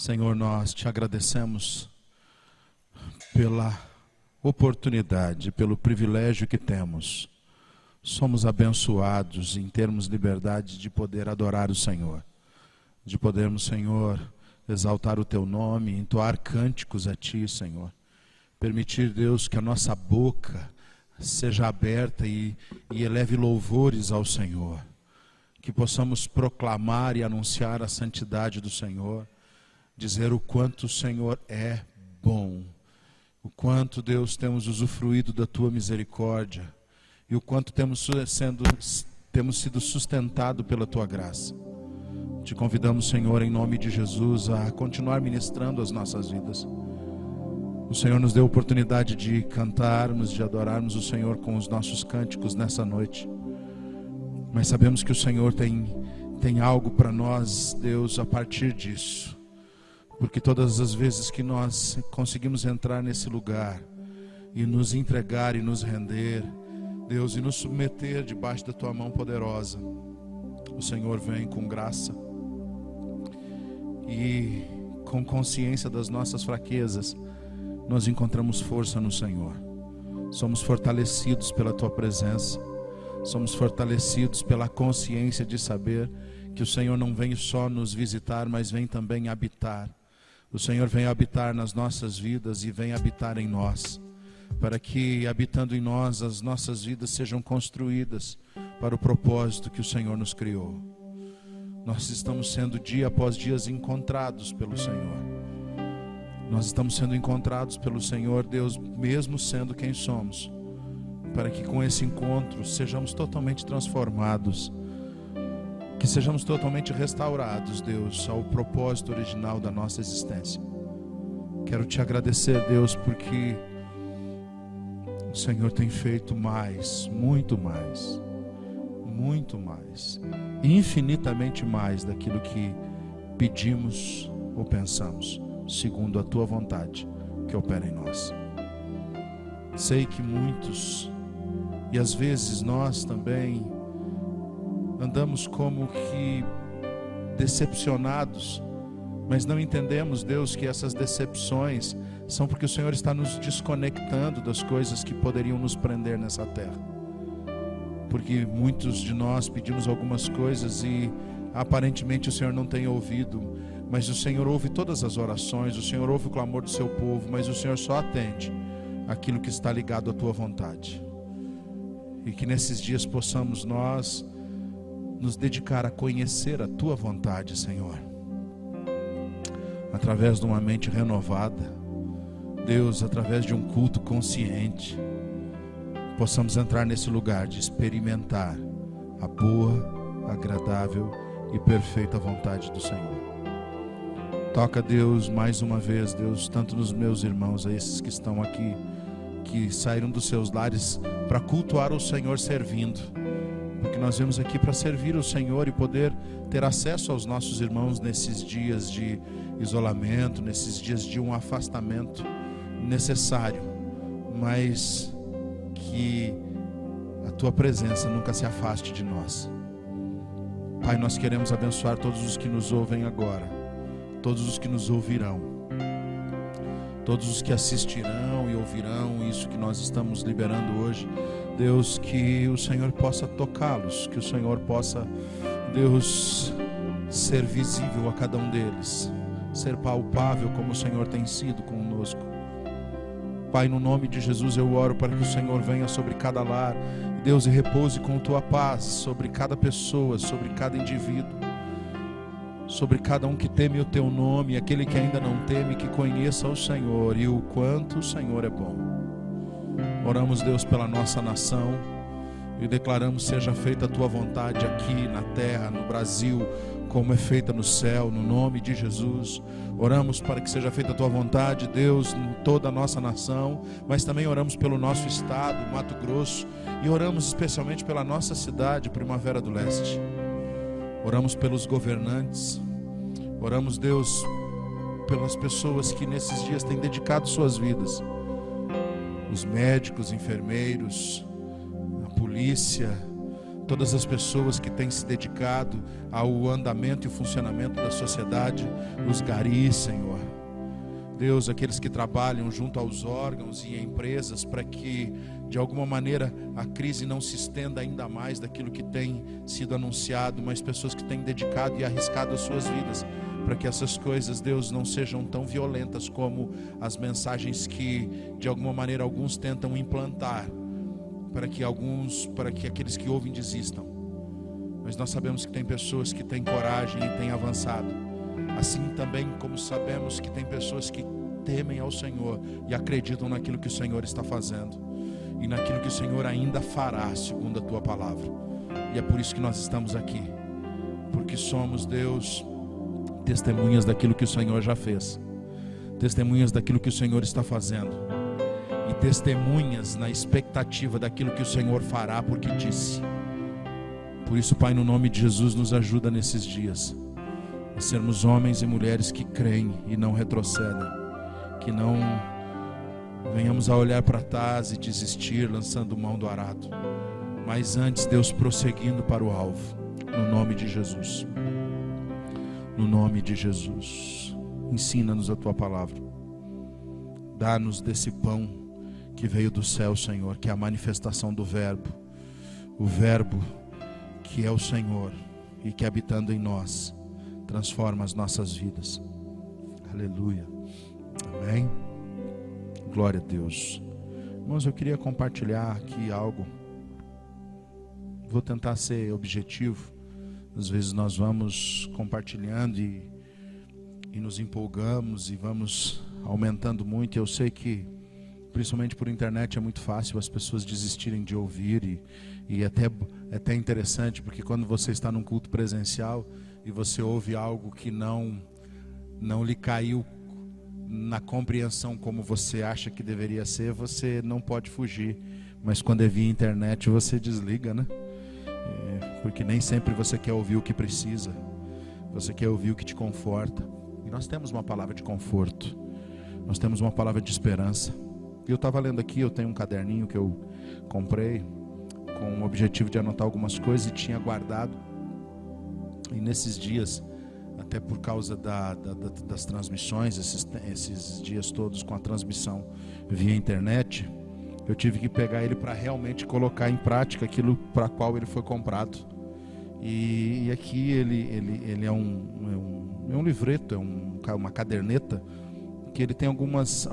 Senhor, nós te agradecemos pela oportunidade, pelo privilégio que temos. Somos abençoados em termos liberdade de poder adorar o Senhor, de podermos, Senhor, exaltar o Teu nome, entoar cânticos a Ti, Senhor. Permitir, Deus, que a nossa boca seja aberta e eleve louvores ao Senhor. Que possamos proclamar e anunciar a santidade do Senhor, dizer o quanto o Senhor é bom, o quanto, Deus, temos usufruído da Tua misericórdia e o quanto temos sido sustentado pela Tua graça. Te convidamos, Senhor, em nome de Jesus, a continuar ministrando as nossas vidas. O Senhor nos deu a oportunidade de cantarmos, de adorarmos o Senhor com os nossos cânticos nessa noite. Mas sabemos que o Senhor tem algo para nós, Deus, a partir disso. Porque todas as vezes que nós conseguimos entrar nesse lugar e nos entregar e nos render, Deus, e nos submeter debaixo da Tua mão poderosa, o Senhor vem com graça e com consciência das nossas fraquezas, nós encontramos força no Senhor. Somos fortalecidos pela Tua presença, somos fortalecidos pela consciência de saber que o Senhor não vem só nos visitar, mas vem também habitar. O Senhor vem habitar nas nossas vidas e vem habitar em nós, para que, habitando em nós, as nossas vidas sejam construídas para o propósito que o Senhor nos criou. Nós estamos sendo dia após dia encontrados pelo Senhor. Nós estamos sendo encontrados pelo Senhor, Deus, mesmo sendo quem somos, para que com esse encontro sejamos totalmente transformados, que sejamos totalmente restaurados, Deus, ao propósito original da nossa existência. Quero te agradecer, Deus, porque o Senhor tem feito mais, muito mais, infinitamente mais daquilo que pedimos ou pensamos, segundo a Tua vontade que opera em nós. Sei que muitos, e às vezes nós também, andamos como que decepcionados, mas não entendemos, Deus, que essas decepções são porque o Senhor está nos desconectando das coisas que poderiam nos prender nessa terra. Porque muitos de nós pedimos algumas coisas e aparentemente o Senhor não tem ouvido, mas o Senhor ouve todas as orações, o Senhor ouve o clamor do seu povo, mas o Senhor só atende aquilo que está ligado à Tua vontade. E que nesses dias possamos nós nos dedicar a conhecer a Tua vontade, Senhor, através de uma mente renovada, Deus, através de um culto consciente, possamos entrar nesse lugar de experimentar a boa, agradável e perfeita vontade do Senhor. Toca, Deus, mais uma vez, Deus, tanto nos meus irmãos, a esses que estão aqui, que saíram dos seus lares para cultuar o Senhor servindo, porque nós viemos aqui para servir o Senhor e poder ter acesso aos nossos irmãos nesses dias de isolamento, nesses dias de um afastamento necessário, mas que a Tua presença nunca se afaste de nós. Pai, nós queremos abençoar todos os que nos ouvem agora, todos os que nos ouvirão, todos os que assistirão e ouvirão isso que nós estamos liberando hoje. Deus, que o Senhor possa tocá-los, que o Senhor possa, Deus, ser visível a cada um deles, ser palpável como o Senhor tem sido conosco. Pai, no nome de Jesus eu oro para que o Senhor venha sobre cada lar, Deus, e repouse com Tua paz sobre cada pessoa, sobre cada indivíduo, sobre cada um que teme o Teu nome, aquele que ainda não teme, que conheça o Senhor e o quanto o Senhor é bom. Oramos, Deus, pela nossa nação e declaramos: seja feita a Tua vontade aqui na terra, no Brasil, como é feita no céu, no nome de Jesus. Oramos para que seja feita a Tua vontade, Deus, em toda a nossa nação, mas também oramos pelo nosso estado, Mato Grosso, e oramos especialmente pela nossa cidade, Primavera do Leste. Oramos pelos governantes, oramos, Deus, pelas pessoas que nesses dias têm dedicado suas vidas, os médicos, enfermeiros, a polícia, todas as pessoas que têm se dedicado ao andamento e funcionamento da sociedade, os garis, Senhor. Deus, aqueles que trabalham junto aos órgãos e empresas para que, de alguma maneira, a crise não se estenda ainda mais daquilo que tem sido anunciado, mas pessoas que têm dedicado e arriscado as suas vidas para que essas coisas, Deus, não sejam tão violentas como as mensagens que, de alguma maneira, alguns tentam implantar, para que aqueles que ouvem desistam. Mas nós sabemos que tem pessoas que têm coragem e têm avançado, assim também como sabemos que tem pessoas que temem ao Senhor e acreditam naquilo que o Senhor está fazendo e naquilo que o Senhor ainda fará, segundo a Tua palavra. E é por isso que nós estamos aqui, porque somos, Deus, testemunhas daquilo que o Senhor já fez, testemunhas daquilo que o Senhor está fazendo e testemunhas na expectativa daquilo que o Senhor fará, porque disse. Por isso, Pai, no nome de Jesus, nos ajuda nesses dias a sermos homens e mulheres que creem e não retrocedem, que não venhamos a olhar para trás e desistir, lançando mão do arado, mas antes, Deus, prosseguindo para o alvo, no nome de Jesus. No nome de Jesus, ensina-nos a Tua palavra, dá-nos desse pão que veio do céu, Senhor, que é a manifestação do Verbo, o Verbo que é o Senhor e que, habitando em nós, transforma as nossas vidas. Aleluia, amém, glória a Deus. Irmãos, eu queria compartilhar aqui algo, vou tentar ser objetivo. Às vezes nós vamos compartilhando e nos empolgamos e vamos aumentando muito. Eu sei que, principalmente por internet, é muito fácil as pessoas desistirem de ouvir e até interessante, porque quando você está num culto presencial e você ouve algo que não lhe caiu na compreensão como você acha que deveria ser, você não pode fugir. Mas quando é via internet, você desliga, né? Porque nem sempre você quer ouvir o que precisa, você quer ouvir o que te conforta. E nós temos uma palavra de conforto, nós temos uma palavra de esperança. Eu estava lendo aqui, eu tenho um caderninho que eu comprei com o objetivo de anotar algumas coisas e tinha guardado. E nesses dias, até por causa das transmissões, esses dias todos com a transmissão via internet, eu tive que pegar ele para realmente colocar em prática aquilo para qual ele foi comprado. E aqui ele é um livreto, é uma caderneta, que ele tem algumas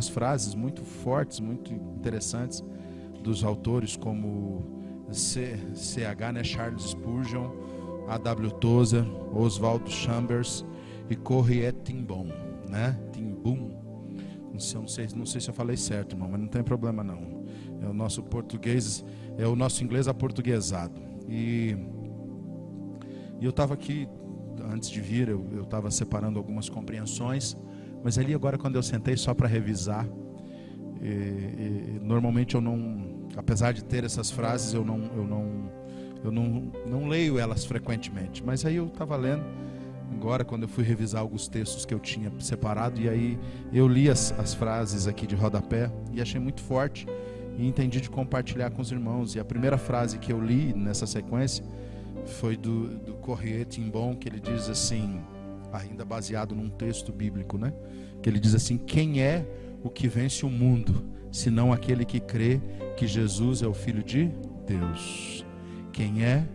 frases muito fortes, muito interessantes dos autores, como C.H., né, Charles Spurgeon, A.W. Tozer, Oswald Chambers e Corrie ten Boom, né? Não sei se eu falei certo, irmão, mas não tem problema não. É o nosso português, é o nosso inglês aportuguesado. E eu estava aqui, antes de vir, eu estava separando algumas compreensões, mas ali agora quando eu sentei só para revisar, normalmente eu não, apesar de ter essas frases, eu não leio elas frequentemente, mas aí eu estava lendo agora quando eu fui revisar alguns textos que eu tinha separado, e aí eu li as frases aqui de rodapé e achei muito forte e entendi de compartilhar com os irmãos. E a primeira frase que eu li nessa sequência foi do Corrie ten Boom, que ele diz assim, ainda baseado num texto bíblico, né? Que ele diz assim: quem é o que vence o mundo, senão aquele que crê que Jesus é o Filho de Deus? Quem é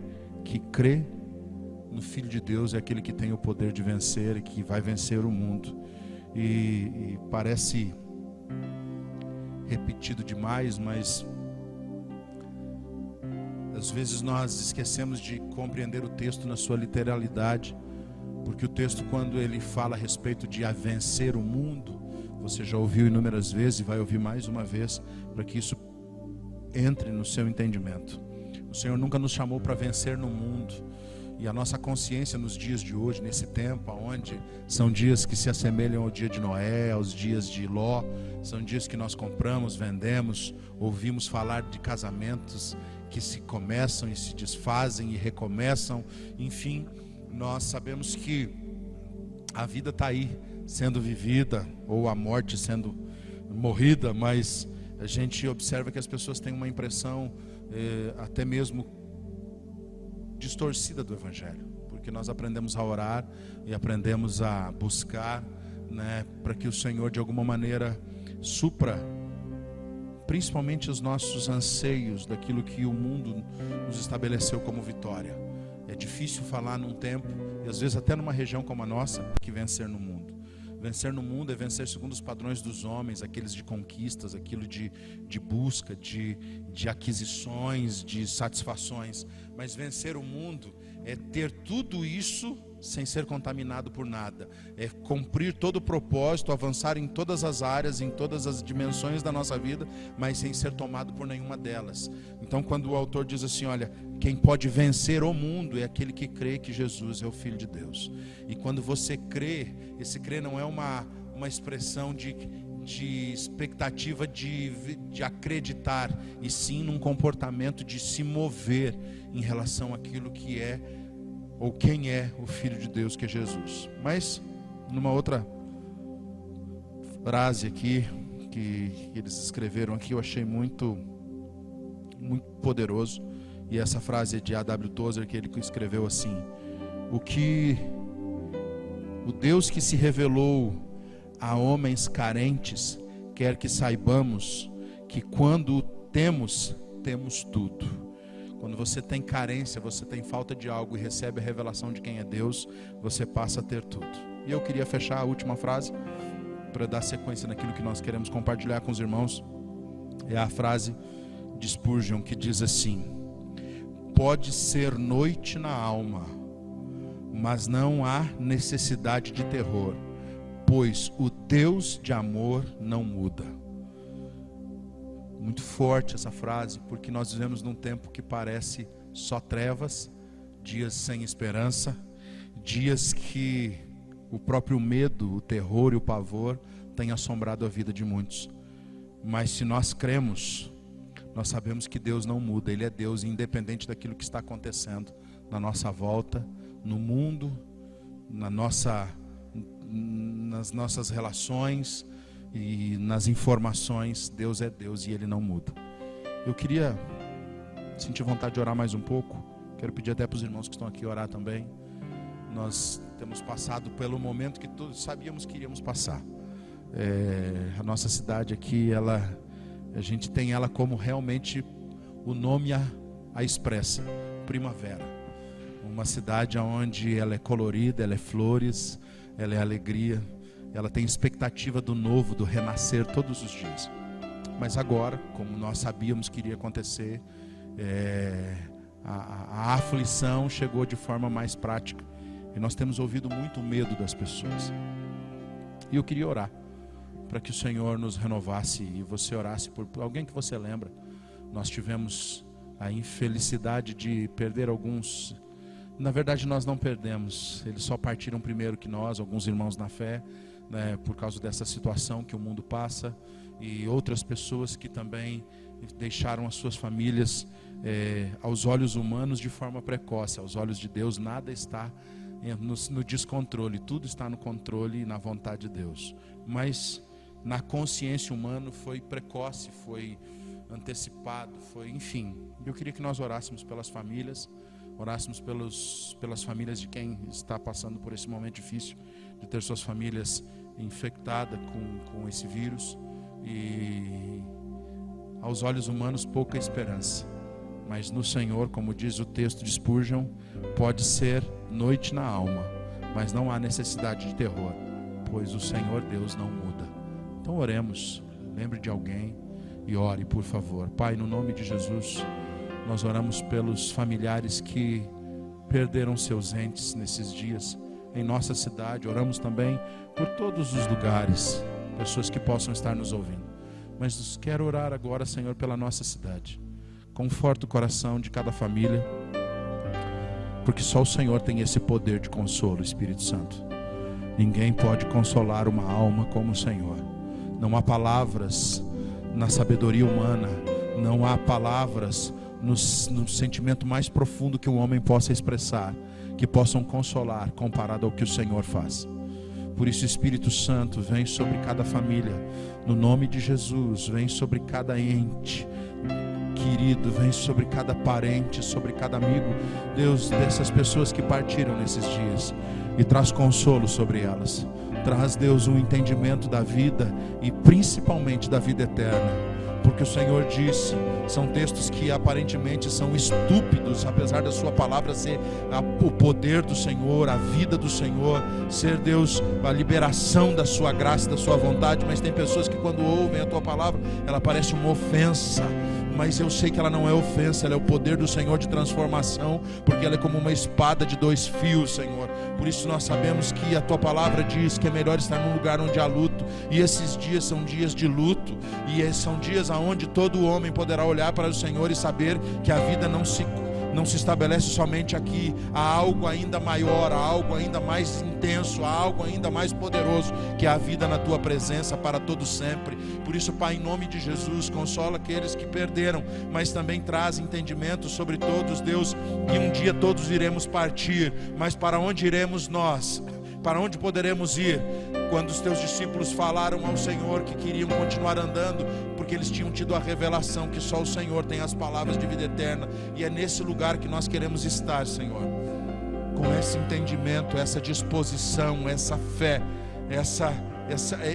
que crê no Filho de Deus é aquele que tem o poder de vencer e que vai vencer o mundo. E parece repetido demais, mas às vezes nós esquecemos de compreender o texto na sua literalidade, porque o texto, quando ele fala a respeito de vencer o mundo, você já ouviu inúmeras vezes e vai ouvir mais uma vez, para que isso entre no seu entendimento. O Senhor nunca nos chamou para vencer no mundo. E a nossa consciência nos dias de hoje, nesse tempo, onde são dias que se assemelham ao dia de Noé, aos dias de Ló, são dias que nós compramos, vendemos, ouvimos falar de casamentos que se começam e se desfazem e recomeçam. Enfim, nós sabemos que a vida está aí, sendo vivida, ou a morte sendo morrida, mas a gente observa que as pessoas têm uma impressão até mesmo distorcida do Evangelho, porque nós aprendemos a orar e aprendemos a buscar, né, para que o Senhor de alguma maneira supra principalmente os nossos anseios daquilo que o mundo nos estabeleceu como vitória. É difícil falar num tempo, e às vezes até numa região como a nossa, que vencer no mundo. Vencer no mundo é vencer segundo os padrões dos homens, aqueles de conquistas, aquilo de busca, de aquisições, de satisfações. Mas vencer o mundo é ter tudo isso sem ser contaminado por nada. É cumprir todo o propósito, avançar em todas as áreas, em todas as dimensões da nossa vida, mas sem ser tomado por nenhuma delas. Então, quando o autor diz assim, olha, quem pode vencer o mundo é aquele que crê que Jesus é o Filho de Deus. E quando você crê, esse crer não é uma expressão de expectativa de acreditar, e sim num comportamento de se mover em relação àquilo que é ou quem é o Filho de Deus, que é Jesus. Mas numa outra frase aqui que eles escreveram aqui, eu achei muito poderoso, e essa frase é de A.W. Tozer, que ele escreveu assim: o Deus que se revelou a homens carentes quer que saibamos que quando o temos tudo. Quando você tem carência, você tem falta de algo e recebe a revelação de quem é Deus, você passa a ter tudo. E eu queria fechar a última frase para dar sequência naquilo que nós queremos compartilhar com os irmãos. É a frase de Spurgeon, que diz assim: pode ser noite na alma, mas não há necessidade de terror, pois o Deus de amor não muda. Muito forte essa frase, porque nós vivemos num tempo que parece só trevas, dias sem esperança, dias que o próprio medo, o terror e o pavor têm assombrado a vida de muitos. Mas se nós cremos, nós sabemos que Deus não muda. Ele é Deus, independente daquilo que está acontecendo na nossa volta, no mundo, nas nossas relações e nas informações. Deus é Deus e Ele não muda. Eu queria sentir vontade de orar mais um pouco. Quero pedir até para os irmãos que estão aqui orar também. Nós temos passado pelo momento que todos sabíamos que iríamos passar. A nossa cidade aqui, a gente tem ela como realmente o nome a expressa: primavera. Uma cidade onde ela é colorida, ela é flores, ela é alegria. Ela tem expectativa do novo, do renascer todos os dias. Mas agora, como nós sabíamos que iria acontecer, a aflição chegou de forma mais prática. E nós temos ouvido muito medo das pessoas. E eu queria orar para que o Senhor nos renovasse, e você orasse por alguém que você lembra. Nós tivemos a infelicidade de perder alguns. Na verdade, nós não perdemos. Eles só partiram primeiro que nós, alguns irmãos na fé, né, por causa dessa situação que o mundo passa, e outras pessoas que também deixaram as suas famílias aos olhos humanos de forma precoce. Aos olhos de Deus nada está no descontrole, tudo está no controle e na vontade de Deus. Mas na consciência humana foi precoce, foi antecipado, enfim. Eu queria que nós orássemos pelas famílias, orássemos pelas famílias de quem está passando por esse momento difícil, de ter suas famílias infectadas com esse vírus, e aos olhos humanos pouca esperança, mas no Senhor, como diz o texto de Spurgeon, pode ser noite na alma, mas não há necessidade de terror, pois o Senhor Deus não muda. Então oremos, lembre de alguém e ore, por favor. Pai, no nome de Jesus, nós oramos pelos familiares que perderam seus entes nesses dias em nossa cidade. Oramos também por todos os lugares, pessoas que possam estar nos ouvindo. Mas quero orar agora, Senhor, pela nossa cidade. Conforta o coração de cada família, porque só o Senhor tem esse poder de consolo, Espírito Santo. Ninguém pode consolar uma alma como o Senhor. Não há palavras na sabedoria humana, não há palavras no sentimento mais profundo que um homem possa expressar, que possam consolar comparado ao que o Senhor faz. Por isso, Espírito Santo, vem sobre cada família, no nome de Jesus, vem sobre cada ente, querido, vem sobre cada parente, sobre cada amigo, Deus, dessas pessoas que partiram nesses dias, e traz consolo sobre elas. Traz, Deus, um entendimento da vida e principalmente da vida eterna. Porque o Senhor disse, são textos que aparentemente são estúpidos, apesar da sua palavra ser o poder do Senhor, a vida do Senhor, ser, Deus, a liberação da sua graça, da sua vontade. Mas tem pessoas que quando ouvem a tua palavra, ela parece uma ofensa. Mas eu sei que ela não é ofensa, ela é o poder do Senhor de transformação, porque ela é como uma espada de 2 fios, Senhor. Por isso nós sabemos que a tua palavra diz que é melhor estar num lugar onde há luto, e esses dias são dias de luto, e são dias onde todo homem poderá olhar para o Senhor e saber que a vida não se estabelece somente aqui. Há algo ainda maior, há algo ainda mais intenso, há algo ainda mais poderoso, que é a vida na tua presença para todo sempre. Por isso, Pai, em nome de Jesus, consola aqueles que perderam, mas também traz entendimento sobre todos, Deus, que um dia todos iremos partir, mas para onde iremos nós? Para onde poderemos ir? Quando os teus discípulos falaram ao Senhor que queriam continuar andando, porque eles tinham tido a revelação que só o Senhor tem as palavras de vida eterna, e é nesse lugar que nós queremos estar, Senhor, com esse entendimento, essa disposição, essa fé,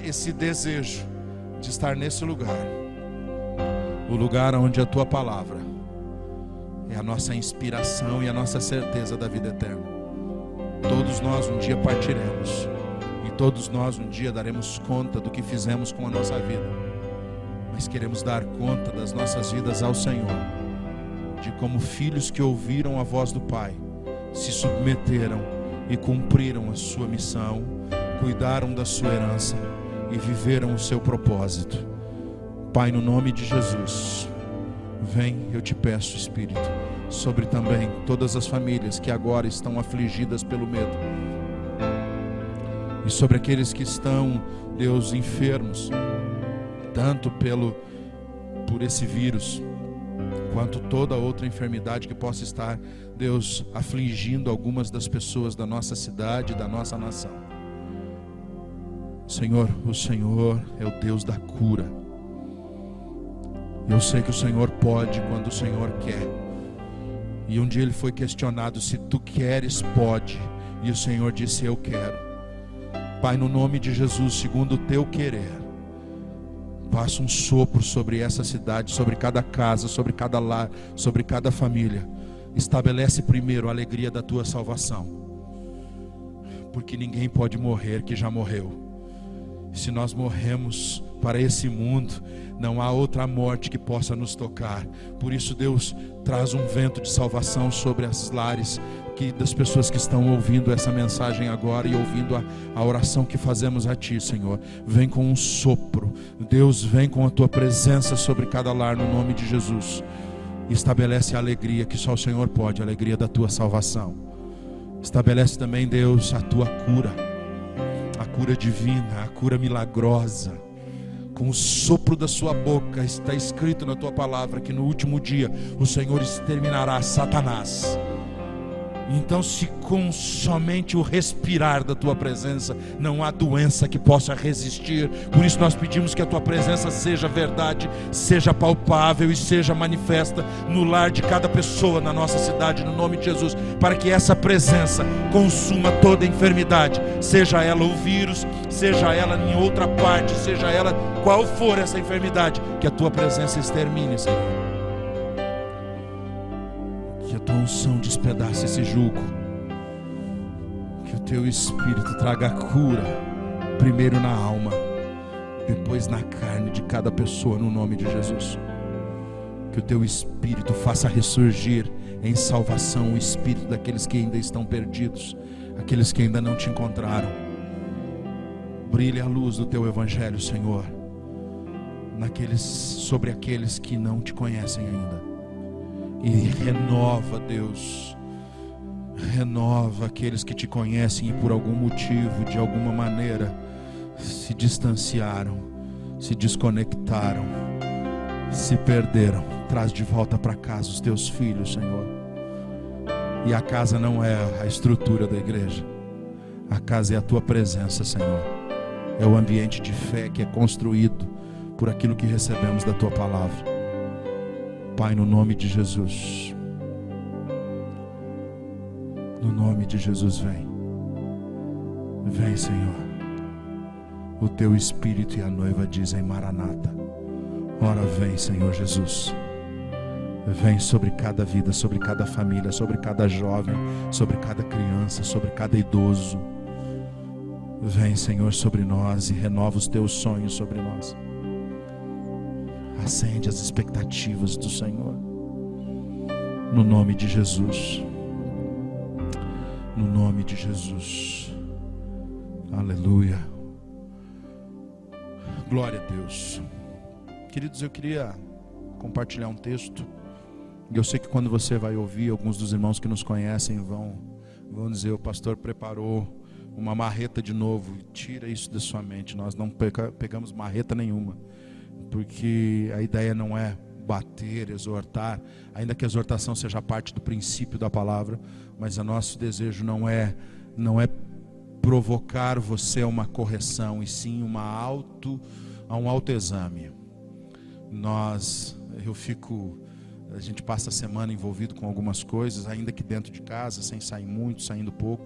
esse desejo de estar nesse lugar, o lugar onde a tua palavra é a nossa inspiração e a nossa certeza da vida eterna. Todos nós um dia partiremos, e todos nós um dia daremos conta do que fizemos com a nossa vida, mas queremos dar conta das nossas vidas ao Senhor, de como filhos que ouviram a voz do Pai, se submeteram e cumpriram a sua missão, cuidaram da sua herança e viveram o seu propósito. Pai, no nome de Jesus, vem, eu te peço, Espírito, sobre também todas as famílias que agora estão afligidas pelo medo, e sobre aqueles que estão, Deus, enfermos, tanto por esse vírus, quanto toda outra enfermidade que possa estar, Deus, afligindo algumas das pessoas da nossa cidade, da nossa nação. Senhor, o Senhor é o Deus da cura. Eu sei que o Senhor pode quando o Senhor quer. E um dia ele foi questionado: se tu queres, pode. E o Senhor disse: eu quero. Pai, no nome de Jesus, segundo o teu querer, passa um sopro sobre essa cidade, sobre cada casa, sobre cada lar, sobre cada família. Estabelece primeiro a alegria da tua salvação, porque ninguém pode morrer que já morreu. Se nós morremos para esse mundo, não há outra morte que possa nos tocar. Por isso, Deus, traz um vento de salvação sobre as lares das pessoas que estão ouvindo essa mensagem agora e ouvindo a oração que fazemos a Ti, Senhor. Vem com um sopro, Deus, vem com a Tua presença sobre cada lar, no nome de Jesus. Estabelece a alegria que só o Senhor pode, a alegria da Tua salvação. Estabelece também, Deus, a Tua cura, a cura divina, a cura milagrosa. Com o sopro da sua boca, está escrito na tua palavra que no último dia o Senhor exterminará Satanás. Então, se com somente o respirar da tua presença não há doença que possa resistir, por isso nós pedimos que a tua presença seja verdade, seja palpável e seja manifesta no lar de cada pessoa na nossa cidade, no nome de Jesus, para que essa presença consuma toda enfermidade, seja ela o vírus, seja ela em outra parte, seja ela qual for essa enfermidade, que a tua presença extermine, Senhor. Que a tua unção despedace esse jugo, que o teu Espírito traga a cura, primeiro na alma, depois na carne de cada pessoa, no nome de Jesus. Que o teu Espírito faça ressurgir em salvação o espírito daqueles que ainda estão perdidos, aqueles que ainda não te encontraram. Brilhe a luz do teu Evangelho, Senhor, sobre aqueles que não te conhecem ainda. E renova, Deus, renova aqueles que te conhecem e por algum motivo, de alguma maneira, se distanciaram, se desconectaram, se perderam. Traz de volta para casa os teus filhos, Senhor. E a casa não é a estrutura da igreja, a casa é a tua presença, Senhor. É o ambiente de fé que é construído por aquilo que recebemos da tua palavra. Pai, no nome de Jesus. No nome de Jesus, vem. Vem, Senhor. O teu Espírito e a noiva dizem Maranata. Ora, vem, Senhor Jesus. Vem sobre cada vida, sobre cada família, sobre cada jovem, sobre cada criança, sobre cada idoso. Vem, Senhor, sobre nós e renova os teus sonhos sobre nós. Acende as expectativas do Senhor. No nome de Jesus. No nome de Jesus. Aleluia. Glória a Deus. Queridos, eu queria compartilhar um texto. E eu sei que quando você vai ouvir, alguns dos irmãos que nos conhecem vão dizer: o pastor preparou uma marreta de novo. Tira isso da sua mente. Nós não pegamos marreta nenhuma, porque a ideia não é bater, exortar, ainda que a exortação seja parte do princípio da palavra, mas o nosso desejo não é provocar você a uma correção, e sim um autoexame. A gente passa a semana envolvido com algumas coisas, ainda que dentro de casa, sem sair muito, saindo pouco.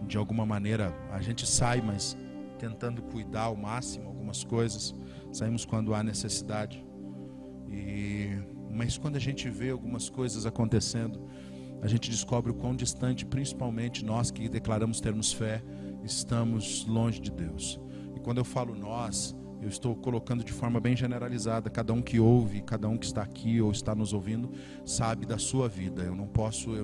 De alguma maneira a gente sai, mas tentando cuidar ao máximo algumas coisas. Saímos quando há necessidade. Mas quando a gente vê algumas coisas acontecendo, a gente descobre o quão distante, principalmente nós que declaramos termos fé, estamos longe de Deus. E quando eu falo nós, eu estou colocando de forma bem generalizada. Cada um que ouve, cada um que está aqui ou está nos ouvindo, sabe da sua vida. Eu não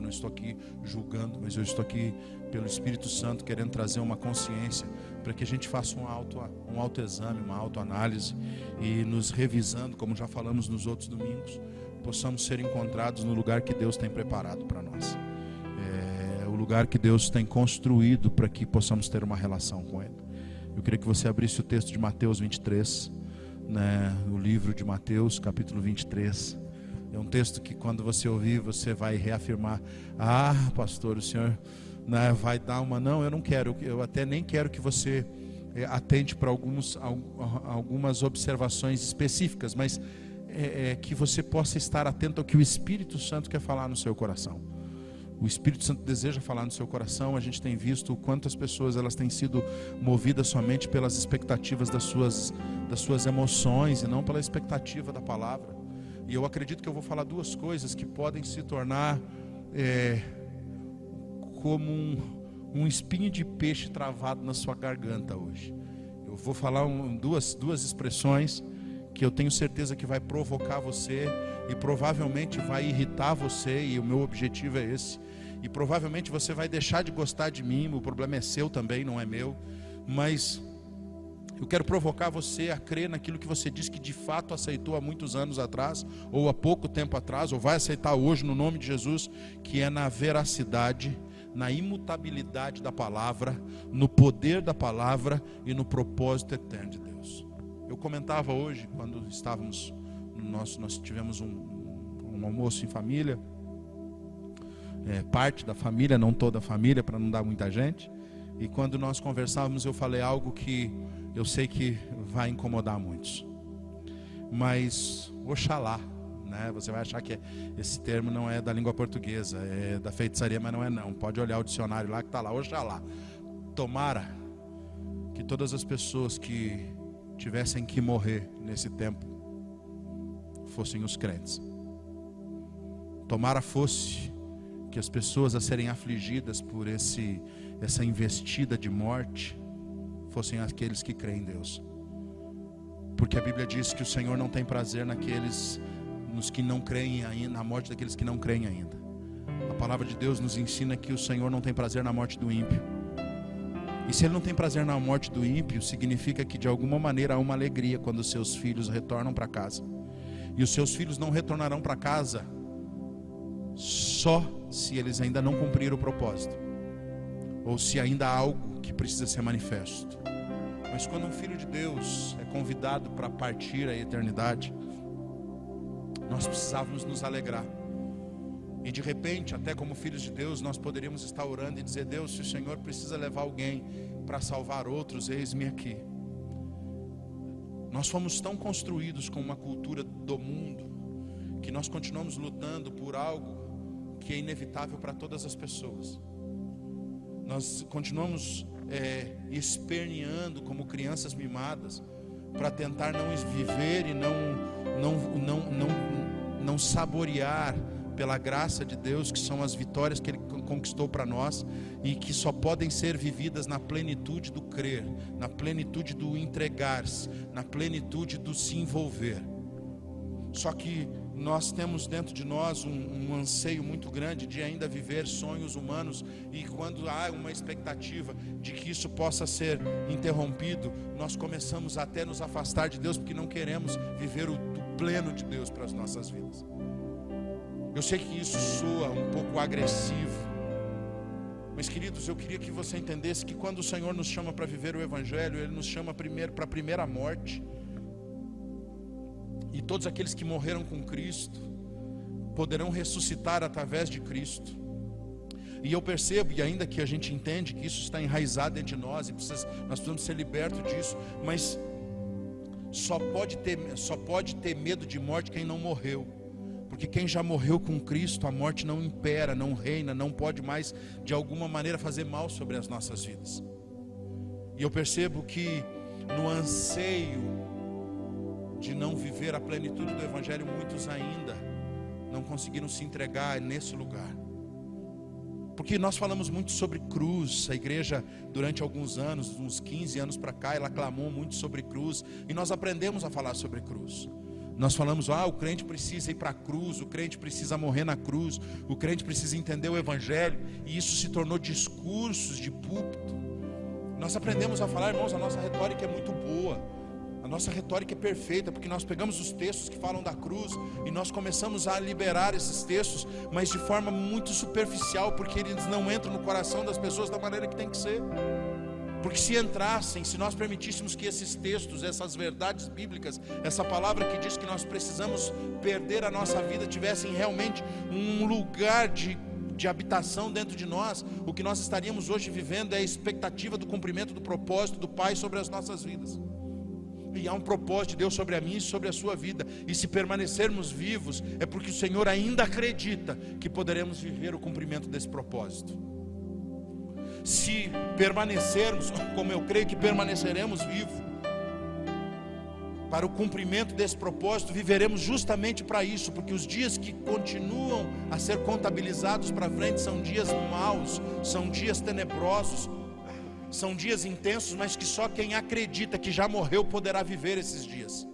estou aqui julgando, mas eu estou aqui pelo Espírito Santo querendo trazer uma consciência para que a gente faça um autoexame, uma autoanálise, e nos revisando, como já falamos nos outros domingos, possamos ser encontrados no lugar que Deus tem preparado para nós. O lugar que Deus tem construído para que possamos ter uma relação com Ele. Eu queria que você abrisse o texto de Mateus 23, o livro de Mateus, capítulo 23. É um texto que quando você ouvir, você vai reafirmar: ah, pastor, o senhor vai dar uma... Não, eu não quero, eu até nem quero que você atente para algumas observações específicas, mas que você possa estar atento ao que o Espírito Santo quer falar no seu coração. O Espírito Santo deseja falar no seu coração. A gente tem visto o quanto as pessoas elas têm sido movidas somente pelas expectativas das suas emoções e não pela expectativa da palavra. E eu acredito que eu vou falar duas coisas que podem se tornar como um espinho de peixe travado na sua garganta hoje. Eu vou falar duas expressões que eu tenho certeza que vai provocar você e provavelmente vai irritar você, e o meu objetivo é esse. E provavelmente você vai deixar de gostar de mim. O problema é seu também, não é meu. Mas eu quero provocar você a crer naquilo que você disse que de fato aceitou há muitos anos atrás, ou há pouco tempo atrás, ou vai aceitar hoje no nome de Jesus, que é na veracidade, na imutabilidade da palavra, no poder da palavra e no propósito eterno de Deus. Eu comentava hoje, quando estávamos nós tivemos um almoço em família, parte da família, não toda a família, para não dar muita gente. E quando nós conversávamos, eu falei algo que eu sei que vai incomodar muitos. Mas oxalá, você vai achar que esse termo não é da língua portuguesa, é da feitiçaria, mas não é não. Pode olhar o dicionário lá que está lá, oxalá. Tomara que todas as pessoas que tivessem que morrer nesse tempo fossem os crentes. Tomara fosse que as pessoas a serem afligidas por essa investida de morte fossem aqueles que creem em Deus. Porque a Bíblia diz que o Senhor não tem prazer nos que não creem ainda, na morte daqueles que não creem ainda. A palavra de Deus nos ensina que o Senhor não tem prazer na morte do ímpio. E se Ele não tem prazer na morte do ímpio, significa que de alguma maneira há uma alegria quando os seus filhos retornam para casa. E os seus filhos não retornarão para casa só se eles ainda não cumpriram o propósito, ou se ainda há algo que precisa ser manifesto. Mas quando um filho de Deus é convidado para partir à eternidade, nós precisávamos nos alegrar. E de repente, até como filhos de Deus, nós poderíamos estar orando e dizer: Deus, se o Senhor precisa levar alguém para salvar outros, eis-me aqui. Nós fomos tão construídos com uma cultura do mundo, que nós continuamos lutando por algo que é inevitável para todas as pessoas. Nós continuamos esperneando como crianças mimadas para tentar não viver e não saborear pela graça de Deus, que são as vitórias que Ele conquistou para nós e que só podem ser vividas na plenitude do crer, na plenitude do entregar-se, na plenitude do se envolver. Só que nós temos dentro de nós um anseio muito grande de ainda viver sonhos humanos, e quando há uma expectativa de que isso possa ser interrompido, nós começamos até a nos afastar de Deus, porque não queremos viver o pleno de Deus para as nossas vidas. Eu sei que isso soa um pouco agressivo, mas queridos, eu queria que você entendesse que quando o Senhor nos chama para viver o Evangelho, Ele nos chama primeiro para a primeira morte. E todos aqueles que morreram com Cristo poderão ressuscitar através de Cristo. E eu percebo, e ainda que a gente entende que isso está enraizado dentro de nós, e nós precisamos ser libertos disso, mas só pode ter medo de morte quem não morreu. Porque quem já morreu com Cristo, a morte não impera, não reina, não pode mais de alguma maneira fazer mal sobre as nossas vidas. E eu percebo que no anseio de não viver a plenitude do Evangelho, muitos ainda não conseguiram se entregar nesse lugar. Porque nós falamos muito sobre cruz. A igreja, durante alguns anos, uns 15 anos para cá, ela clamou muito sobre cruz, e nós aprendemos a falar sobre cruz. Nós falamos, o crente precisa ir para a cruz, o crente precisa morrer na cruz, o crente precisa entender o Evangelho, e isso se tornou discursos de púlpito. Nós aprendemos a falar, irmãos, a nossa retórica é muito boa, a nossa retórica é perfeita, porque nós pegamos os textos que falam da cruz e nós começamos a liberar esses textos, mas de forma muito superficial, porque eles não entram no coração das pessoas da maneira que tem que ser. Porque se entrassem, se nós permitíssemos que esses textos, essas verdades bíblicas, essa palavra que diz que nós precisamos perder a nossa vida, tivessem realmente um lugar de habitação dentro de nós, o que nós estaríamos hoje vivendo é a expectativa do cumprimento do propósito do Pai sobre as nossas vidas. E há um propósito de Deus sobre a minha e sobre a sua vida, e se permanecermos vivos, é porque o Senhor ainda acredita que poderemos viver o cumprimento desse propósito. Se permanecermos, como eu creio que permaneceremos vivos, para o cumprimento desse propósito, viveremos justamente para isso, porque os dias que continuam a ser contabilizados para frente são dias maus, são dias tenebrosos, são dias intensos, mas que só quem acredita que já morreu poderá viver esses dias,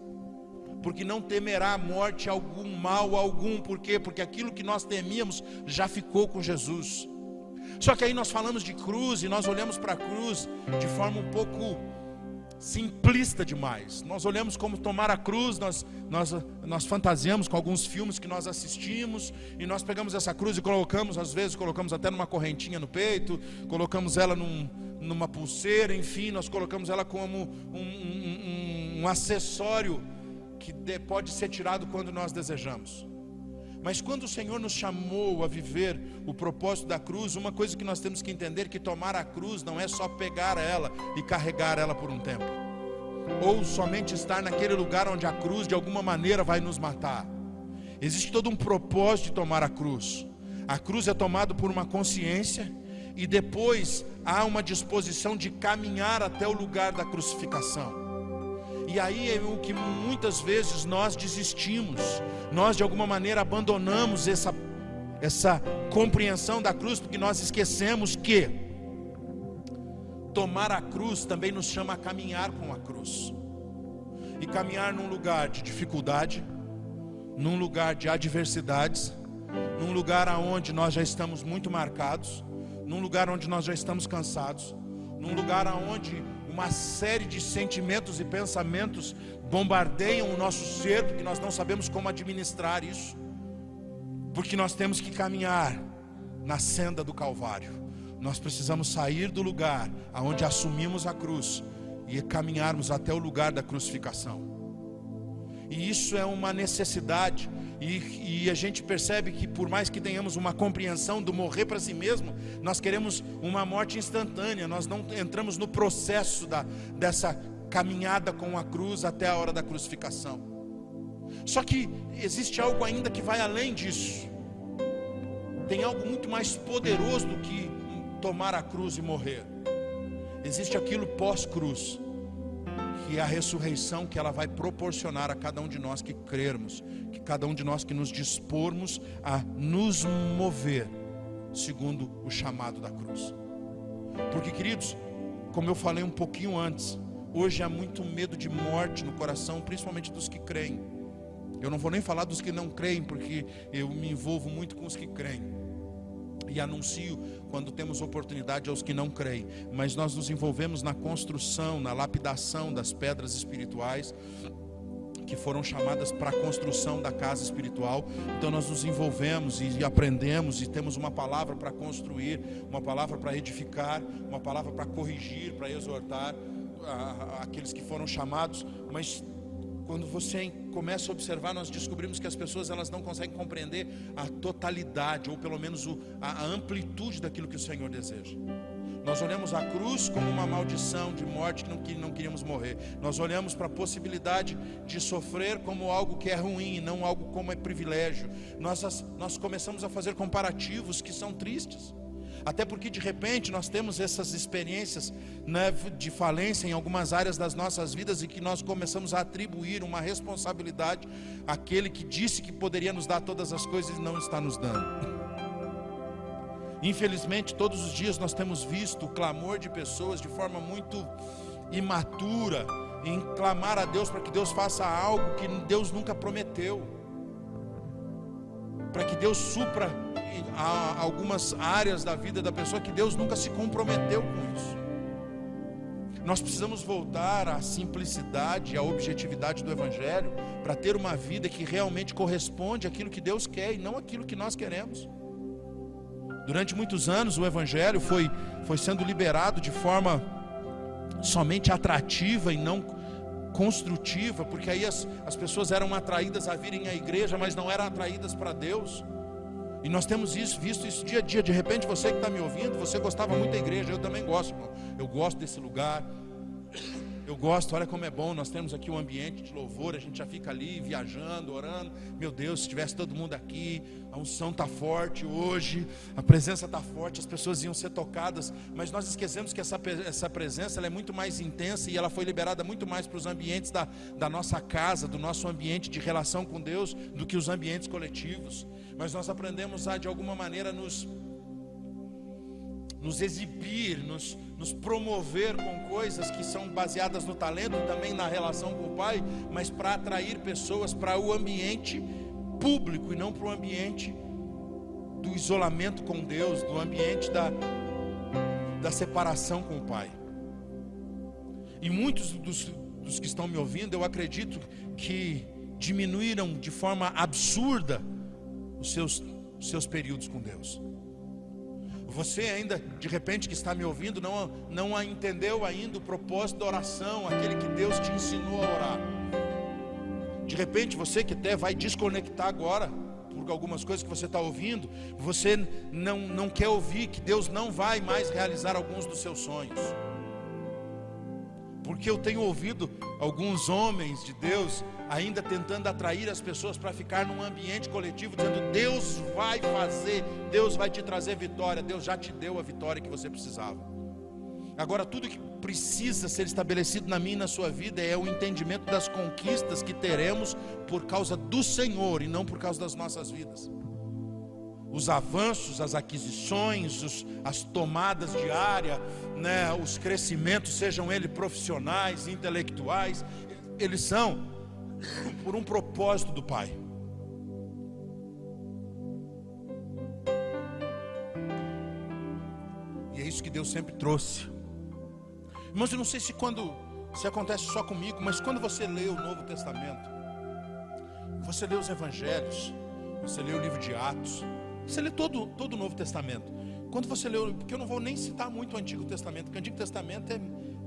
porque não temerá a morte algum, mal algum. Por quê? Porque aquilo que nós temíamos já ficou com Jesus. Só que aí nós falamos de cruz e nós olhamos para a cruz de forma um pouco simplista demais. Nós olhamos como tomar a cruz, nós fantasiamos com alguns filmes que nós assistimos, e nós pegamos essa cruz e colocamos, às vezes colocamos até numa correntinha no peito, colocamos ela numa pulseira, enfim, nós colocamos ela como um acessório que pode ser tirado quando nós desejamos. Mas quando o Senhor nos chamou a viver o propósito da cruz, uma coisa que nós temos que entender, que tomar a cruz não é só pegar ela e carregar ela por um tempo, ou somente estar naquele lugar onde a cruz de alguma maneira vai nos matar. Existe todo um propósito de tomar a cruz. A cruz é tomada por uma consciência, e depois há uma disposição de caminhar até o lugar da crucificação. E aí é o que muitas vezes nós desistimos, nós de alguma maneira abandonamos essa compreensão da cruz, porque nós esquecemos que tomar a cruz também nos chama a caminhar com a cruz, e caminhar num lugar de dificuldade, num lugar de adversidades, num lugar onde nós já estamos muito marcados, num lugar onde nós já estamos cansados, num lugar onde uma série de sentimentos e pensamentos bombardeiam o nosso ser, porque nós não sabemos como administrar isso, porque nós temos que caminhar na senda do Calvário. Nós precisamos sair do lugar onde assumimos a cruz e caminharmos até o lugar da crucificação. E isso é uma necessidade, e a gente percebe que por mais que tenhamos uma compreensão do morrer para si mesmo, nós queremos uma morte instantânea, nós não entramos no processo dessa caminhada com a cruz até a hora da crucificação. Só que existe algo ainda que vai além disso. Tem algo muito mais poderoso do que tomar a cruz e morrer. Existe aquilo pós-cruz, que é a ressurreição que ela vai proporcionar a cada um de nós que crermos, que cada um de nós que nos dispormos a nos mover segundo o chamado da cruz. Porque, queridos, como eu falei um pouquinho antes, hoje há muito medo de morte no coração, principalmente dos que creem. Eu não vou nem falar dos que não creem, porque eu me envolvo muito com os que creem e anuncio quando temos oportunidade aos que não creem. Mas nós nos envolvemos na construção, na lapidação das pedras espirituais que foram chamadas para a construção da casa espiritual. Então nós nos envolvemos e aprendemos e temos uma palavra para construir, uma palavra para edificar, uma palavra para corrigir, para exortar aqueles que foram chamados. Mas quando você começa a observar, nós descobrimos que as pessoas elas não conseguem compreender a totalidade, ou pelo menos a amplitude daquilo que o Senhor deseja. Nós olhamos a cruz como uma maldição de morte, que não queríamos morrer. Nós olhamos para a possibilidade de sofrer como algo que é ruim, e não algo como é privilégio. Nós começamos a fazer comparativos que são tristes. Até porque de repente nós temos essas experiências, né, de falência em algumas áreas das nossas vidas, e que nós começamos a atribuir uma responsabilidade àquele que disse que poderia nos dar todas as coisas e não está nos dando. Infelizmente todos os dias nós temos visto o clamor de pessoas de forma muito imatura em clamar a Deus para que Deus faça algo que Deus nunca prometeu, para que Deus supra algumas áreas da vida da pessoa que Deus nunca se comprometeu com isso. Nós precisamos voltar à simplicidade, à objetividade do Evangelho, para ter uma vida que realmente corresponde àquilo que Deus quer e não àquilo que nós queremos. Durante muitos anos o Evangelho foi sendo liberado de forma somente atrativa e não construtiva, porque aí as pessoas eram atraídas a virem à igreja, mas não eram atraídas para Deus. E nós temos visto isso dia a dia. De repente você que está me ouvindo, você gostava muito da igreja. Eu também gosto, irmão. Eu gosto desse lugar. Eu gosto, olha como é bom. Nós temos aqui um ambiente de louvor. A gente já fica ali viajando, orando. Meu Deus, se tivesse todo mundo aqui, a unção está forte hoje, a presença está forte, as pessoas iam ser tocadas. Mas nós esquecemos que essa presença ela é muito mais intensa, e ela foi liberada muito mais para os ambientes da nossa casa, do nosso ambiente de relação com Deus, do que os ambientes coletivos. Mas nós aprendemos a de alguma maneira nos exibir, nos promover com coisas que são baseadas no talento e também na relação com o Pai, mas para atrair pessoas para o ambiente público e não para o ambiente do isolamento com Deus, do ambiente da separação com o Pai. E muitos dos que estão me ouvindo, eu acredito que diminuíram de forma absurda os seus períodos com Deus. Você ainda, de repente, que está me ouvindo, não entendeu ainda o propósito da oração, aquele que Deus te ensinou a orar. De repente, você que até vai desconectar agora por algumas coisas que você está ouvindo, você não quer ouvir que Deus não vai mais realizar alguns dos seus sonhos. Porque eu tenho ouvido alguns homens de Deus ainda tentando atrair as pessoas para ficar num ambiente coletivo, dizendo: Deus vai fazer, Deus vai te trazer vitória. Deus já te deu a vitória que você precisava. Agora tudo que precisa ser estabelecido na minha e na sua vida é o entendimento das conquistas que teremos por causa do Senhor e não por causa das nossas vidas. Os avanços, as aquisições, as tomadas de área, né, os crescimentos, sejam eles profissionais, intelectuais, eles são por um propósito do Pai. E é isso que Deus sempre trouxe. Irmãos, eu não sei se acontece só comigo, mas quando você lê o Novo Testamento, você lê os Evangelhos, você lê o livro de Atos, você lê todo o Novo Testamento. Quando você lê, porque eu não vou nem citar muito o Antigo Testamento, porque o Antigo Testamento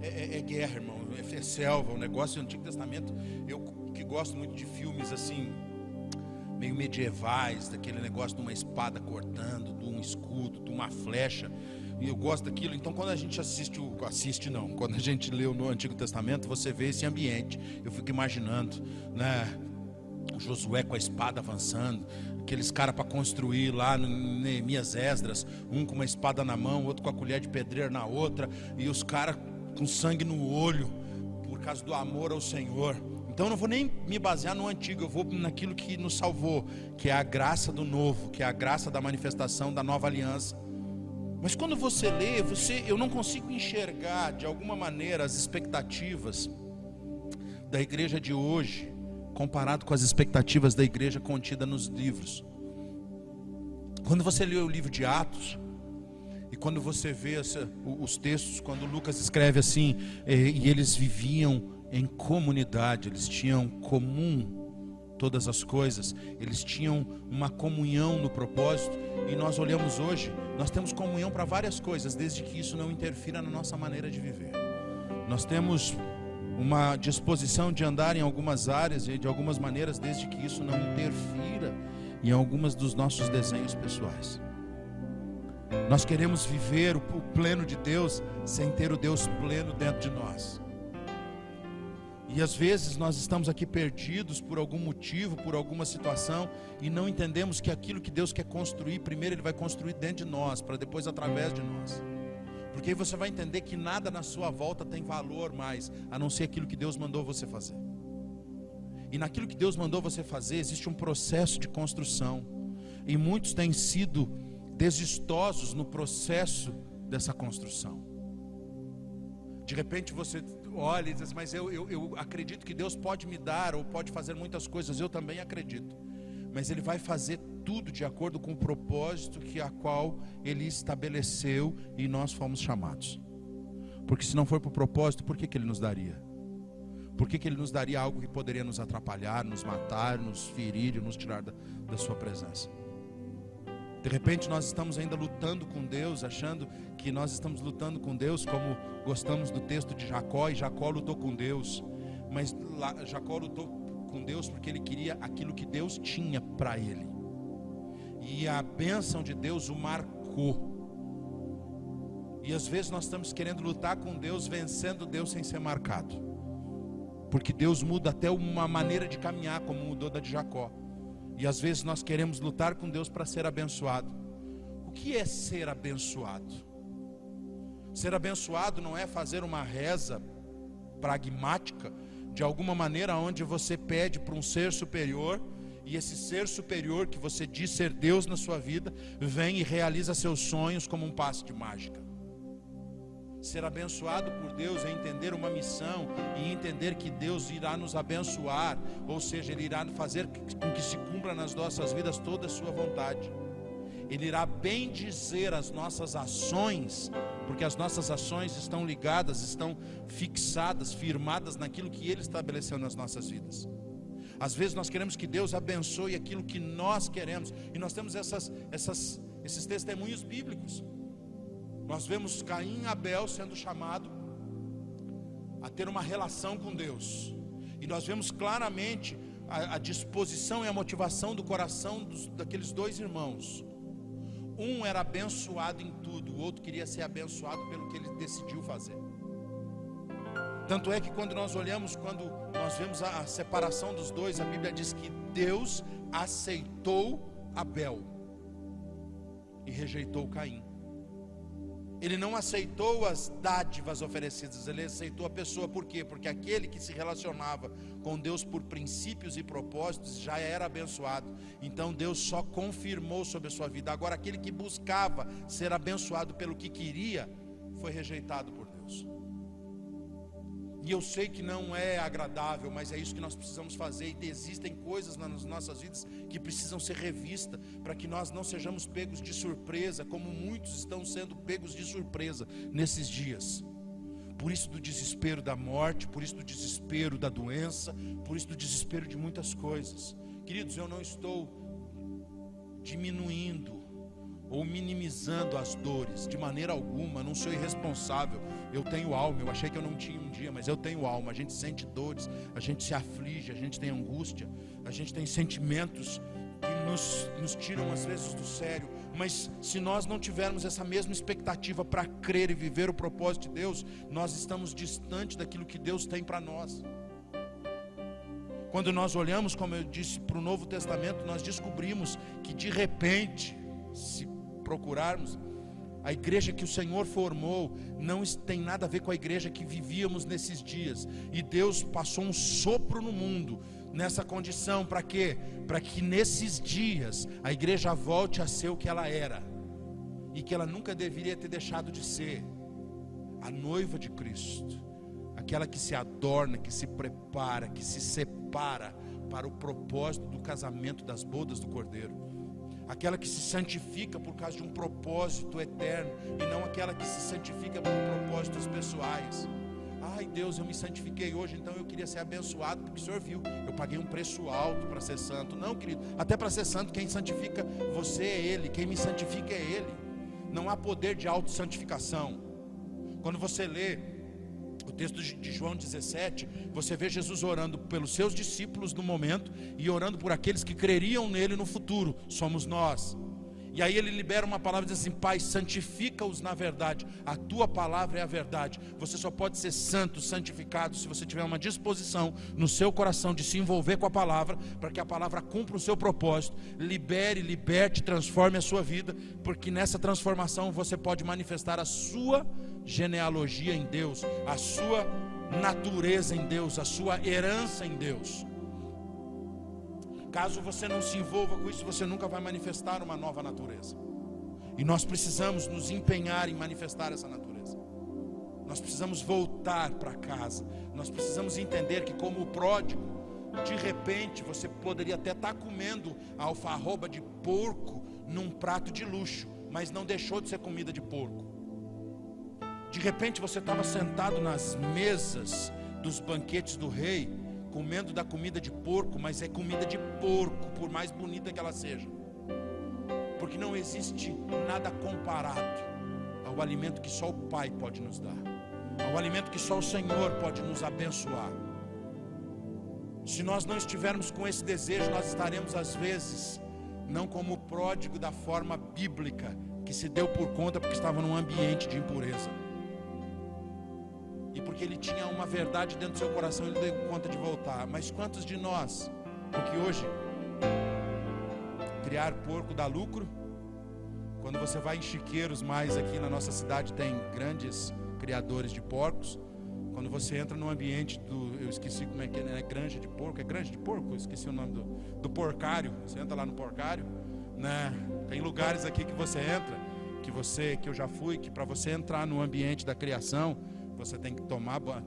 é guerra, irmão, é selva, o negócio do Antigo Testamento. Eu que gosto muito de filmes assim, meio medievais, daquele negócio de uma espada cortando, de um escudo, de uma flecha, e eu gosto daquilo. Então quando a gente quando a gente lê no Antigo Testamento, você vê esse ambiente. Eu fico imaginando, né, o Josué com a espada avançando, aqueles caras para construir lá no Neemias, Esdras, um com uma espada na mão, outro com a colher de pedreiro na outra, e os caras com sangue no olho, por causa do amor ao Senhor. Então eu não vou nem me basear no antigo, eu vou naquilo que nos salvou, que é a graça do novo, que é a graça da manifestação da nova aliança. Mas quando você lê, eu não consigo enxergar de alguma maneira as expectativas da igreja de hoje comparado com as expectativas da igreja contida nos livros. Quando você lê o livro de Atos, e quando você vê os textos, quando Lucas escreve assim, e eles viviam em comunidade, eles tinham comum todas as coisas, eles tinham uma comunhão no propósito, e nós olhamos hoje, nós temos comunhão para várias coisas, desde que isso não interfira na nossa maneira de viver. Nós temos uma disposição de andar em algumas áreas e de algumas maneiras, desde que isso não interfira em algumas dos nossos desenhos pessoais. Nós queremos viver o pleno de Deus sem ter o Deus pleno dentro de nós. E às vezes nós estamos aqui perdidos por algum motivo, por alguma situação, e não entendemos que aquilo que Deus quer construir, primeiro Ele vai construir dentro de nós, para depois através de nós. Porque aí você vai entender que nada na sua volta tem valor mais, a não ser aquilo que Deus mandou você fazer. E naquilo que Deus mandou você fazer, existe um processo de construção. E muitos têm sido desvistosos no processo dessa construção. De repente você olha e diz, mas eu acredito que Deus pode me dar, ou pode fazer muitas coisas, eu também acredito. Mas Ele vai fazer tudo de acordo com o propósito a qual Ele estabeleceu e nós fomos chamados. Porque se não for para o propósito, por que Ele nos daria? Por que Ele nos daria algo que poderia nos atrapalhar, nos matar, nos ferir e nos tirar da sua presença? De repente nós estamos ainda lutando com Deus, achando que nós estamos lutando com Deus, como gostamos do texto de Jacó, e Jacó lutou com Deus. Mas Jacó lutou com Deus porque ele queria aquilo que Deus tinha para ele. E a bênção de Deus o marcou. E às vezes nós estamos querendo lutar com Deus, vencendo Deus sem ser marcado. Porque Deus muda até uma maneira de caminhar, como mudou da de Jacó. E às vezes nós queremos lutar com Deus para ser abençoado. O que é ser abençoado? Ser abençoado não é fazer uma reza pragmática, de alguma maneira onde você pede para um ser superior, e esse ser superior que você diz ser Deus na sua vida, vem e realiza seus sonhos como um passe de mágica. Ser abençoado por Deus é entender uma missão e entender que Deus irá nos abençoar, ou seja, Ele irá fazer com que se cumpra nas nossas vidas toda a sua vontade. Ele irá bendizer as nossas ações, porque as nossas ações estão ligadas, estão fixadas, firmadas naquilo que Ele estabeleceu nas nossas vidas. Às vezes nós queremos que Deus abençoe aquilo que nós queremos, e nós temos esses testemunhos bíblicos. Nós vemos Caim e Abel sendo chamado a ter uma relação com Deus, e nós vemos claramente a disposição e a motivação do coração daqueles dois irmãos. Um era abençoado em tudo, o outro queria ser abençoado pelo que ele decidiu fazer. Tanto é que quando nós olhamos, quando nós vemos a separação dos dois, a Bíblia diz que Deus aceitou Abel e rejeitou Caim. Ele não aceitou as dádivas oferecidas, ele aceitou a pessoa. Por quê? Porque aquele que se relacionava com Deus por princípios e propósitos já era abençoado. Então Deus só confirmou sobre a sua vida. Agora aquele que buscava ser abençoado pelo que queria, foi rejeitado por Deus. E eu sei que não é agradável, mas é isso que nós precisamos fazer. E existem coisas nas nossas vidas que precisam ser revistas, para que nós não sejamos pegos de surpresa, como muitos estão sendo pegos de surpresa nesses dias. Por isso do desespero da morte, por isso do desespero da doença, por isso do desespero de muitas coisas. Queridos, eu não estou diminuindo ou minimizando as dores, de maneira alguma, não sou irresponsável. Eu tenho alma, eu achei que eu não tinha um dia, mas eu tenho alma. A gente sente dores, a gente se aflige, a gente tem angústia, a gente tem sentimentos que nos tiram às vezes do sério. Mas se nós não tivermos essa mesma expectativa para crer e viver o propósito de Deus, nós estamos distante daquilo que Deus tem para nós. Quando nós olhamos, como eu disse, para o Novo Testamento, nós descobrimos que de repente, se procurarmos, a igreja que o Senhor formou não tem nada a ver com a igreja que vivíamos nesses dias. E Deus passou um sopro no mundo nessa condição, para quê? Para que nesses dias a igreja volte a ser o que ela era, e que ela nunca deveria ter deixado de ser: a noiva de Cristo, aquela que se adorna, que se prepara, que se separa para o propósito do casamento, das bodas do Cordeiro, aquela que se santifica por causa de um propósito eterno, e não aquela que se santifica por propósitos pessoais. Ai Deus, eu me santifiquei hoje, então eu queria ser abençoado, porque o Senhor viu, eu paguei um preço alto para ser santo. Não, querido, até para ser santo, quem santifica você é Ele, quem me santifica é Ele. Não há poder de autossantificação. Quando você lê o texto de João 17, você vê Jesus orando pelos seus discípulos no momento, e orando por aqueles que creriam nele no futuro, somos nós. E aí ele libera uma palavra e diz assim: Pai, santifica-os na verdade, a tua palavra é a verdade. Você só pode ser santo, santificado, se você tiver uma disposição no seu coração de se envolver com a palavra, para que a palavra cumpra o seu propósito, liberte, transforme a sua vida, porque nessa transformação você pode manifestar a sua genealogia em Deus, a sua natureza em Deus, a sua herança em Deus. Caso você não se envolva com isso, você nunca vai manifestar uma nova natureza. E nós precisamos nos empenhar em manifestar essa natureza. Nós precisamos voltar para casa. Nós precisamos entender que, como o pródigo, de repente você poderia até estar comendo a alfarroba de porco num prato de luxo, mas não deixou de ser comida de porco. De repente você estava sentado nas mesas dos banquetes do rei, comendo da comida de porco, mas é comida de porco, por mais bonita que ela seja, porque não existe nada comparado ao alimento que só o Pai pode nos dar, ao alimento que só o Senhor pode nos abençoar. Se nós não estivermos com esse desejo, nós estaremos às vezes não como o pródigo da forma bíblica, que se deu por conta porque estava num ambiente de impureza, e porque ele tinha uma verdade dentro do seu coração, ele deu conta de voltar. Mas quantos de nós, porque hoje criar porco dá lucro? Quando você vai em Chiqueiros, mais aqui na nossa cidade tem grandes criadores de porcos. Quando você entra no ambiente eu esqueci como é que é, granja de porco, é granja de porco? Eu esqueci o nome do porcário. Você entra lá no porcário, né? Tem lugares aqui que você entra, que eu já fui, que para você entrar no ambiente da criação, você tem que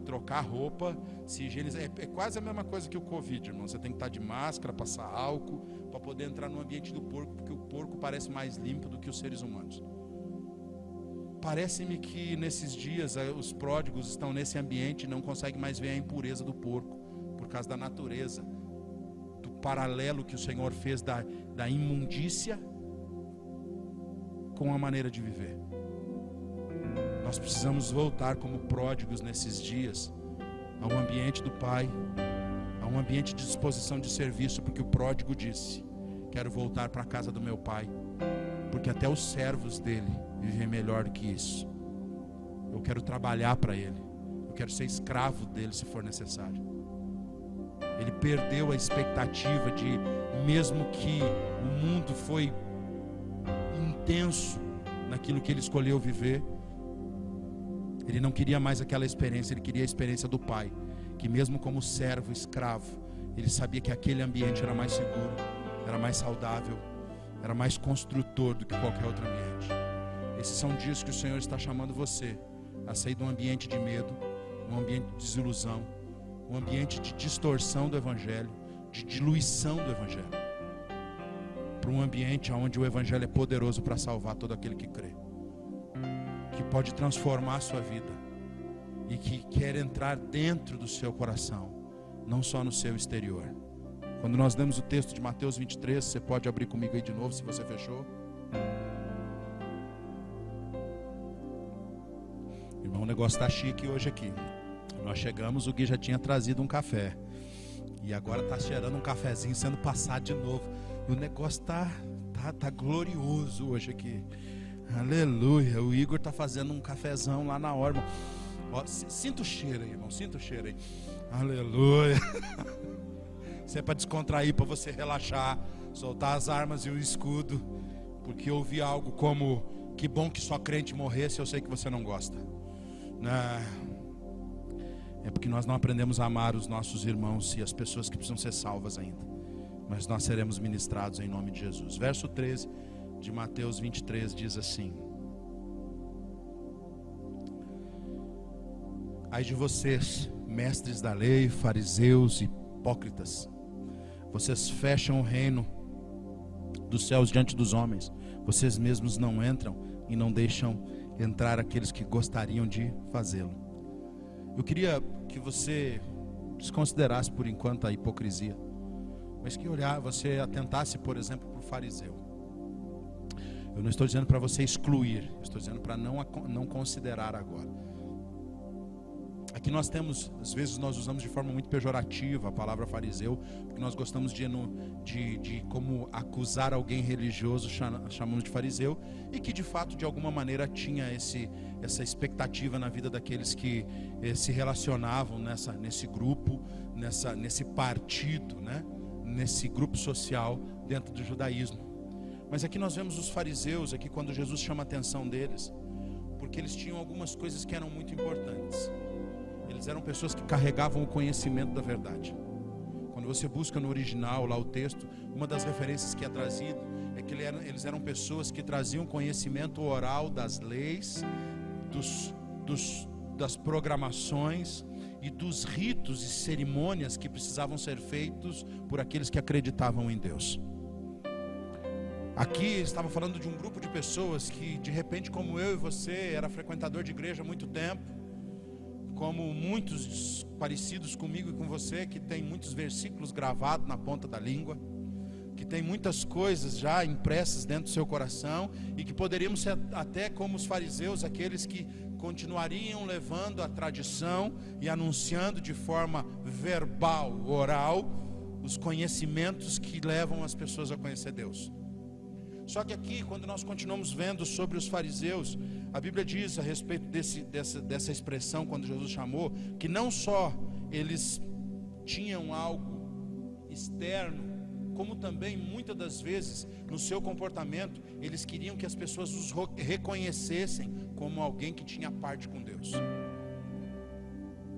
trocar roupa, se higienizar. É quase a mesma coisa que o Covid, irmão. Você tem que estar de máscara, passar álcool, para poder entrar no ambiente do porco, porque o porco parece mais limpo do que os seres humanos. Parece-me que nesses dias os pródigos estão nesse ambiente e não conseguem mais ver a impureza do porco, por causa da natureza, do paralelo que o Senhor fez da imundícia com a maneira de viver. Nós precisamos voltar como pródigos nesses dias ao ambiente do Pai, a um ambiente de disposição de serviço, porque o pródigo disse: quero voltar para a casa do meu pai, porque até os servos dele vivem melhor do que isso. Eu quero trabalhar para ele, eu quero ser escravo dele se for necessário. Ele perdeu a expectativa de, mesmo que o mundo foi intenso naquilo que ele escolheu viver, ele não queria mais aquela experiência, ele queria a experiência do Pai, que mesmo como servo, escravo, ele sabia que aquele ambiente era mais seguro, era mais saudável, era mais construtor do que qualquer outro ambiente. Esses são dias que o Senhor está chamando você a sair de um ambiente de medo, um ambiente de desilusão, um ambiente de distorção do Evangelho, de diluição do Evangelho, para um ambiente onde o Evangelho é poderoso para salvar todo aquele que crê, que pode transformar a sua vida e que quer entrar dentro do seu coração, não só no seu exterior. Quando nós lemos o texto de Mateus 23, você pode abrir comigo aí de novo, se você fechou. Irmão, o negócio está chique hoje aqui. Nós chegamos, o Gui já tinha trazido um café, e agora está cheirando um cafezinho sendo passado de novo. O negócio tá glorioso hoje aqui. Aleluia. O Igor está fazendo um cafezão lá na hora. Ó, sinta o cheiro aí, irmão. Sinta o cheiro aí. Aleluia. Isso é para descontrair, para você relaxar, soltar as armas e o escudo. Porque ouvir algo como: que bom que só crente morresse, eu sei que você não gosta. É porque nós não aprendemos a amar os nossos irmãos e as pessoas que precisam ser salvas ainda. Mas nós seremos ministrados em nome de Jesus. Verso 13 de Mateus 23 diz assim: ai de vocês, mestres da lei, fariseus e hipócritas, vocês fecham o reino dos céus diante dos homens. Vocês mesmos não entram e não deixam entrar aqueles que gostariam de fazê-lo. Eu queria que você desconsiderasse por enquanto a hipocrisia, mas que você atentasse, por exemplo, para o fariseu. Eu não estou dizendo para você excluir, eu estou dizendo para não considerar agora. Aqui nós temos, às vezes nós usamos de forma muito pejorativa a palavra fariseu, porque nós gostamos de como acusar alguém religioso, chamamos de fariseu, e que de fato de alguma maneira tinha essa expectativa na vida daqueles que se relacionavam nesse grupo, nesse partido, né? Nesse grupo social dentro do judaísmo. Mas aqui nós vemos os fariseus, aqui quando Jesus chama a atenção deles, porque eles tinham algumas coisas que eram muito importantes. Eles eram pessoas que carregavam o conhecimento da verdade. Quando você busca no original lá o texto, uma das referências que é trazido é que eles eram pessoas que traziam conhecimento oral das leis, das programações e dos ritos e cerimônias que precisavam ser feitos por aqueles que acreditavam em Deus. Aqui estava falando de um grupo de pessoas que de repente, como eu e você, era frequentador de igreja há muito tempo, como muitos parecidos comigo e com você, que tem muitos versículos gravados na ponta da língua, que tem muitas coisas já impressas dentro do seu coração, e que poderíamos ser até como os fariseus, aqueles que continuariam levando a tradição e anunciando de forma verbal, oral, os conhecimentos que levam as pessoas a conhecer Deus. Só que aqui, quando nós continuamos vendo sobre os fariseus, a Bíblia diz a respeito dessa expressão, quando Jesus chamou, que não só eles tinham algo externo, como também muitas das vezes no seu comportamento eles queriam que as pessoas os reconhecessem como alguém que tinha parte com Deus,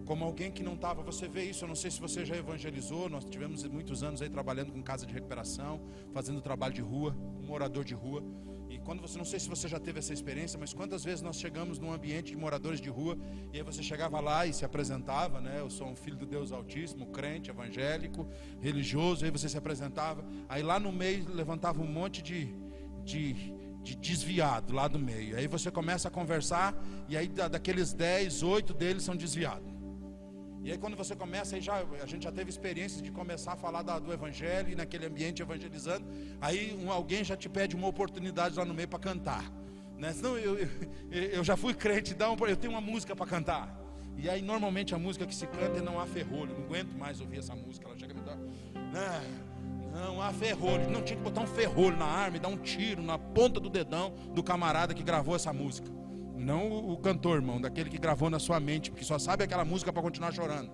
como alguém que não estava. Você vê isso, eu não sei se você já evangelizou. Nós tivemos muitos anos aí trabalhando com casa de recuperação, fazendo trabalho de rua, um morador de rua. E quando você, não sei se você já teve essa experiência, mas quantas vezes nós chegamos num ambiente de moradores de rua, e aí você chegava lá e se apresentava, né? Eu sou um filho do Deus Altíssimo, crente, evangélico, religioso. Aí você se apresentava, aí lá no meio levantava um monte de desviado lá do meio. Aí você começa a conversar, e aí daqueles 10, 8 deles são desviados. E aí quando você começa, aí a gente já teve experiências de começar a falar do evangelho, e naquele ambiente evangelizando, aí alguém já te pede uma oportunidade lá no meio para cantar, né? Senão eu já fui crente, eu tenho uma música para cantar. E aí normalmente a música que se canta é Não Há Ferrolho. Não aguento mais ouvir essa música, ela chega a me dar, não há ferrolho. Não tinha que botar um ferrolho na arma e dar um tiro na ponta do dedão do camarada que gravou essa música. Não o cantor, irmão, daquele que gravou na sua mente, porque só sabe aquela música para continuar chorando.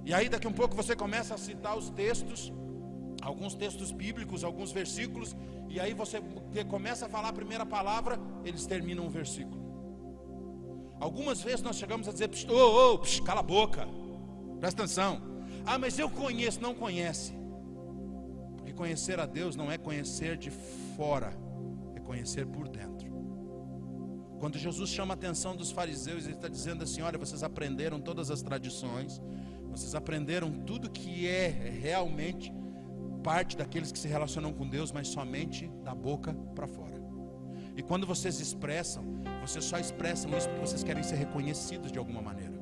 E aí daqui a um pouco você começa a citar os textos, alguns textos bíblicos, alguns versículos, e aí você começa a falar a primeira palavra, eles terminam um versículo. Algumas vezes nós chegamos a dizer: cala a boca, presta atenção. Ah, mas eu conheço. Não conhece, porque conhecer a Deus não é conhecer de fora, é conhecer por dentro. Quando Jesus chama a atenção dos fariseus, ele está dizendo assim: olha, vocês aprenderam todas as tradições, vocês aprenderam tudo que é realmente parte daqueles que se relacionam com Deus, mas somente da boca para fora. E quando vocês expressam, vocês só expressam isso porque vocês querem ser reconhecidos de alguma maneira.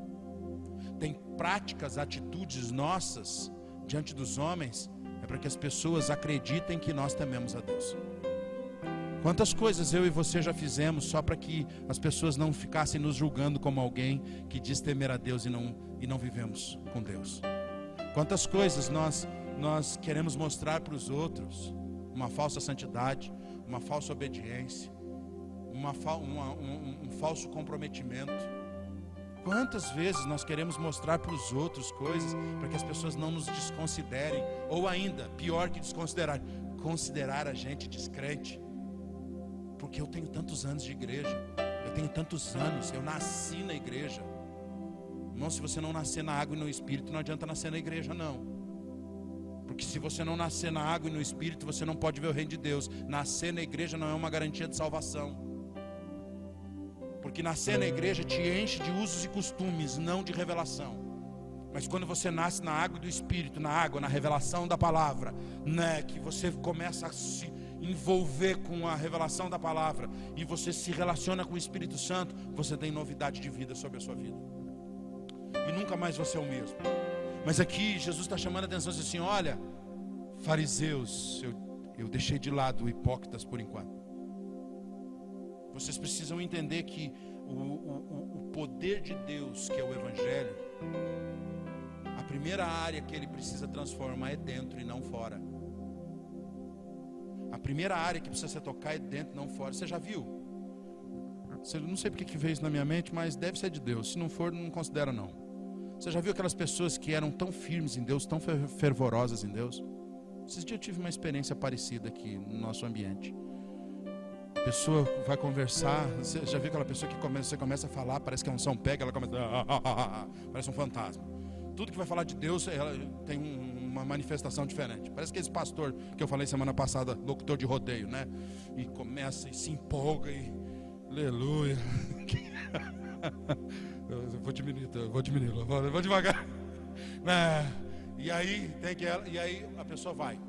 Tem práticas, atitudes nossas diante dos homens, é para que as pessoas acreditem que nós tememos a Deus. Quantas coisas eu e você já fizemos só para que as pessoas não ficassem nos julgando como alguém que diz temer a Deus e não vivemos com Deus. Quantas coisas nós queremos mostrar para os outros, uma falsa santidade, uma falsa obediência, um falso comprometimento. Quantas vezes nós queremos mostrar para os outros coisas para que as pessoas não nos desconsiderem, ou ainda, pior que desconsiderar, considerar a gente descrente. Porque eu tenho tantos anos de igreja, eu tenho tantos anos, eu nasci na igreja. Irmão, se você não nascer na água e no Espírito, não adianta nascer na igreja não. Porque se você não nascer na água e no Espírito, você não pode ver o reino de Deus. Nascer na igreja não é uma garantia de salvação. Porque nascer na igreja te enche de usos e costumes, não de revelação. Mas quando você nasce na água do Espírito, na água, na revelação da palavra, né, que você começa a se envolver com a revelação da palavra e você se relaciona com o Espírito Santo, você tem novidade de vida sobre a sua vida. E nunca mais você é o mesmo. Mas aqui Jesus está chamando a atenção assim: olha, fariseus, eu deixei de lado hipócritas por enquanto. Vocês precisam entender que o poder de Deus, que é o Evangelho, a primeira área que ele precisa transformar é dentro e não fora. A primeira área que precisa ser tocar é dentro e não fora. Você já viu? Não sei porque que veio isso na minha mente, mas deve ser de Deus. Se não for, não considera não. Você já viu aquelas pessoas que eram tão firmes em Deus, tão fervorosas em Deus? Esses dias eu tive uma experiência parecida aqui no nosso ambiente. A pessoa vai conversar, você já viu aquela pessoa que você começa a falar, parece que a unção pega, ela começa parece um fantasma. Tudo que vai falar de Deus, ela tem uma manifestação diferente. Parece que esse pastor que eu falei semana passada, locutor de rodeio, né? E começa e se empolga e aleluia. Eu vou diminuir, vou devagar. E aí a pessoa vai.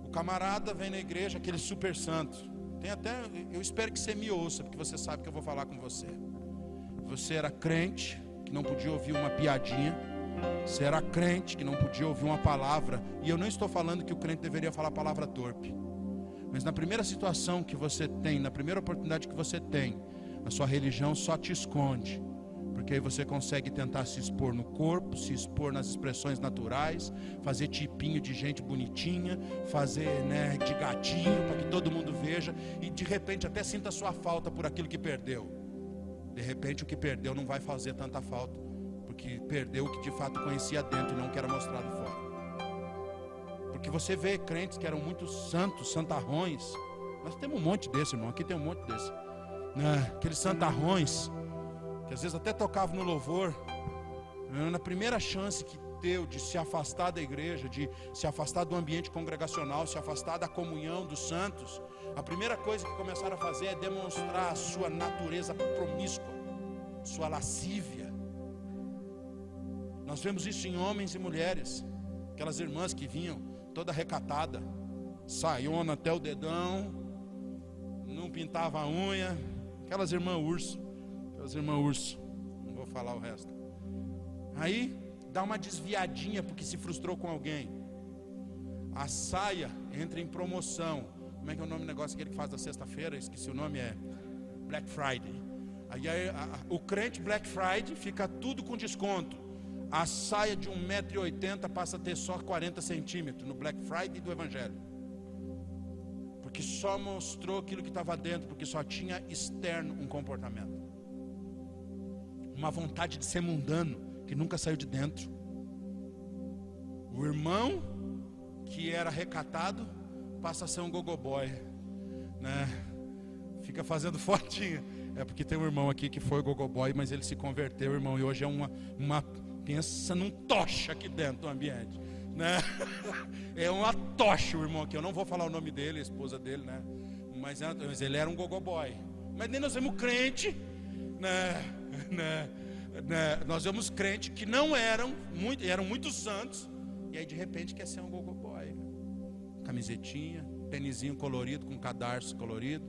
O camarada vem na igreja, aquele super santo. Tem até, eu espero que você me ouça, porque você sabe que eu vou falar com você. Você era crente, que não podia ouvir uma piadinha. Você era crente, que não podia ouvir uma palavra. E eu não estou falando que o crente deveria falar palavra torpe. Mas na primeira situação que você tem, na primeira oportunidade que você tem, a sua religião só te esconde. Porque aí você consegue tentar se expor no corpo, se expor nas expressões naturais, fazer tipinho de gente bonitinha, fazer, né, de gatinho para que todo mundo veja e de repente até sinta a sua falta por aquilo que perdeu. De repente o que perdeu não vai fazer tanta falta, porque perdeu o que de fato conhecia dentro e não que era mostrado fora. Porque você vê crentes que eram muito santos, santarrões. Nós temos um monte desse, irmão, aqui tem um monte desse, né? Aqueles santarrões que às vezes até tocavam no louvor, na primeira chance que deu de se afastar da igreja, de se afastar do ambiente congregacional, se afastar da comunhão dos santos, a primeira coisa que começaram a fazer é demonstrar a sua natureza promíscua, sua lascívia. Nós vemos isso em homens e mulheres, aquelas irmãs que vinham toda recatada, saiona até o dedão, não pintava a unha, aquelas irmãs urso, não vou falar o resto. Aí dá uma desviadinha porque se frustrou com alguém. A saia entra em promoção. Como é que é o nome do negócio aquele que faz da sexta-feira? Esqueci o nome, é Black Friday. Aí o crente Black Friday fica tudo com desconto. A saia de 1,80 m passa a ter só 40 centímetros no Black Friday do Evangelho. Porque só mostrou aquilo que estava dentro, porque só tinha externo um comportamento. Uma vontade de ser mundano que nunca saiu de dentro. O irmão que era recatado passa a ser um gogoboy, né? Fica fazendo fotinha. É porque tem um irmão aqui que foi gogoboy, mas ele se converteu, irmão, e hoje é uma pensa num tocha aqui dentro do ambiente, né? É uma tocha o irmão aqui. Eu não vou falar o nome dele, a esposa dele, né? Mas ele era um gogoboy. Mas nem nós vemos crente, né? Nós vemos crente que não eram muito santos, e aí de repente quer ser um gogoboy, né? Camisetinha, tênisinho colorido com cadarço colorido,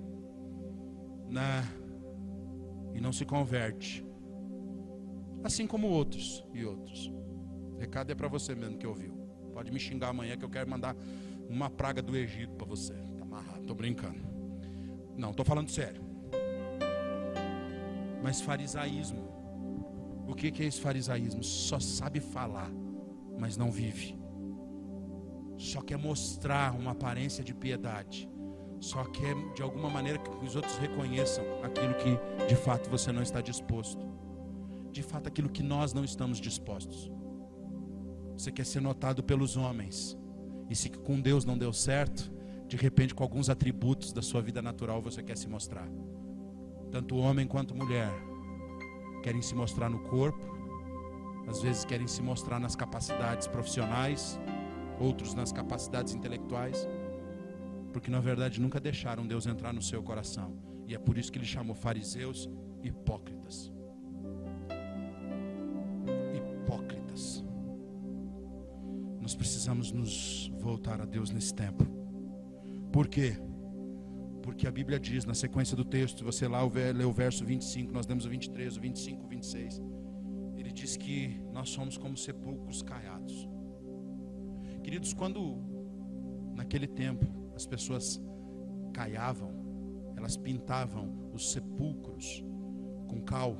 né? E não se converte, assim como outros e outros. O recado é para você mesmo que ouviu. Pode me xingar amanhã que eu quero mandar uma praga do Egito para você. Tá amarrado, tô brincando. Não, tô falando sério. Mas farisaísmo, o que é esse farisaísmo? Só sabe falar, mas não vive. Só quer mostrar uma aparência de piedade. Só quer de alguma maneira que os outros reconheçam aquilo que de fato você não está disposto. de fato aquilo que nós não estamos dispostos. Você quer ser notado pelos homens, e se com Deus não deu certo, de repente com alguns atributos da sua vida natural você quer se mostrar. Tanto homem quanto mulher querem se mostrar no corpo, às vezes querem se mostrar nas capacidades profissionais, outros nas capacidades intelectuais, porque na verdade nunca deixaram Deus entrar no seu coração. E é por isso que ele chamou fariseus hipócritas. Hipócritas. Nós precisamos nos voltar a Deus nesse tempo. Por quê? Porque a Bíblia diz, na sequência do texto, você lá lê o verso 25, nós lemos o 23, o 25, o 26. Ele diz que nós somos como sepulcros caiados. Queridos, quando naquele tempo as pessoas caiavam, elas pintavam os sepulcros com cal,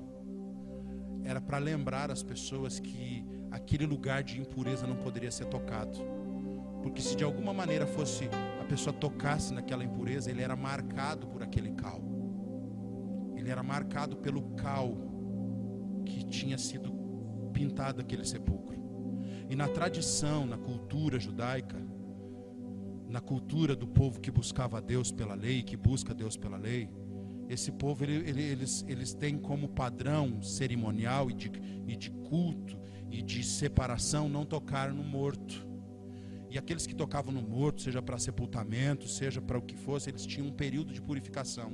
era para lembrar as pessoas que aquele lugar de impureza não poderia ser tocado, porque se de alguma maneira fosse a pessoa tocasse naquela impureza, ele era marcado por aquele cal, ele era marcado pelo cal que tinha sido pintado aquele sepulcro. E na tradição, na cultura judaica, na cultura do povo que buscava Deus pela lei, que busca Deus pela lei, esse povo eles têm como padrão cerimonial e de culto e de separação não tocar no morto. E aqueles que tocavam no morto, seja para sepultamento, seja para o que fosse, eles tinham um período de purificação.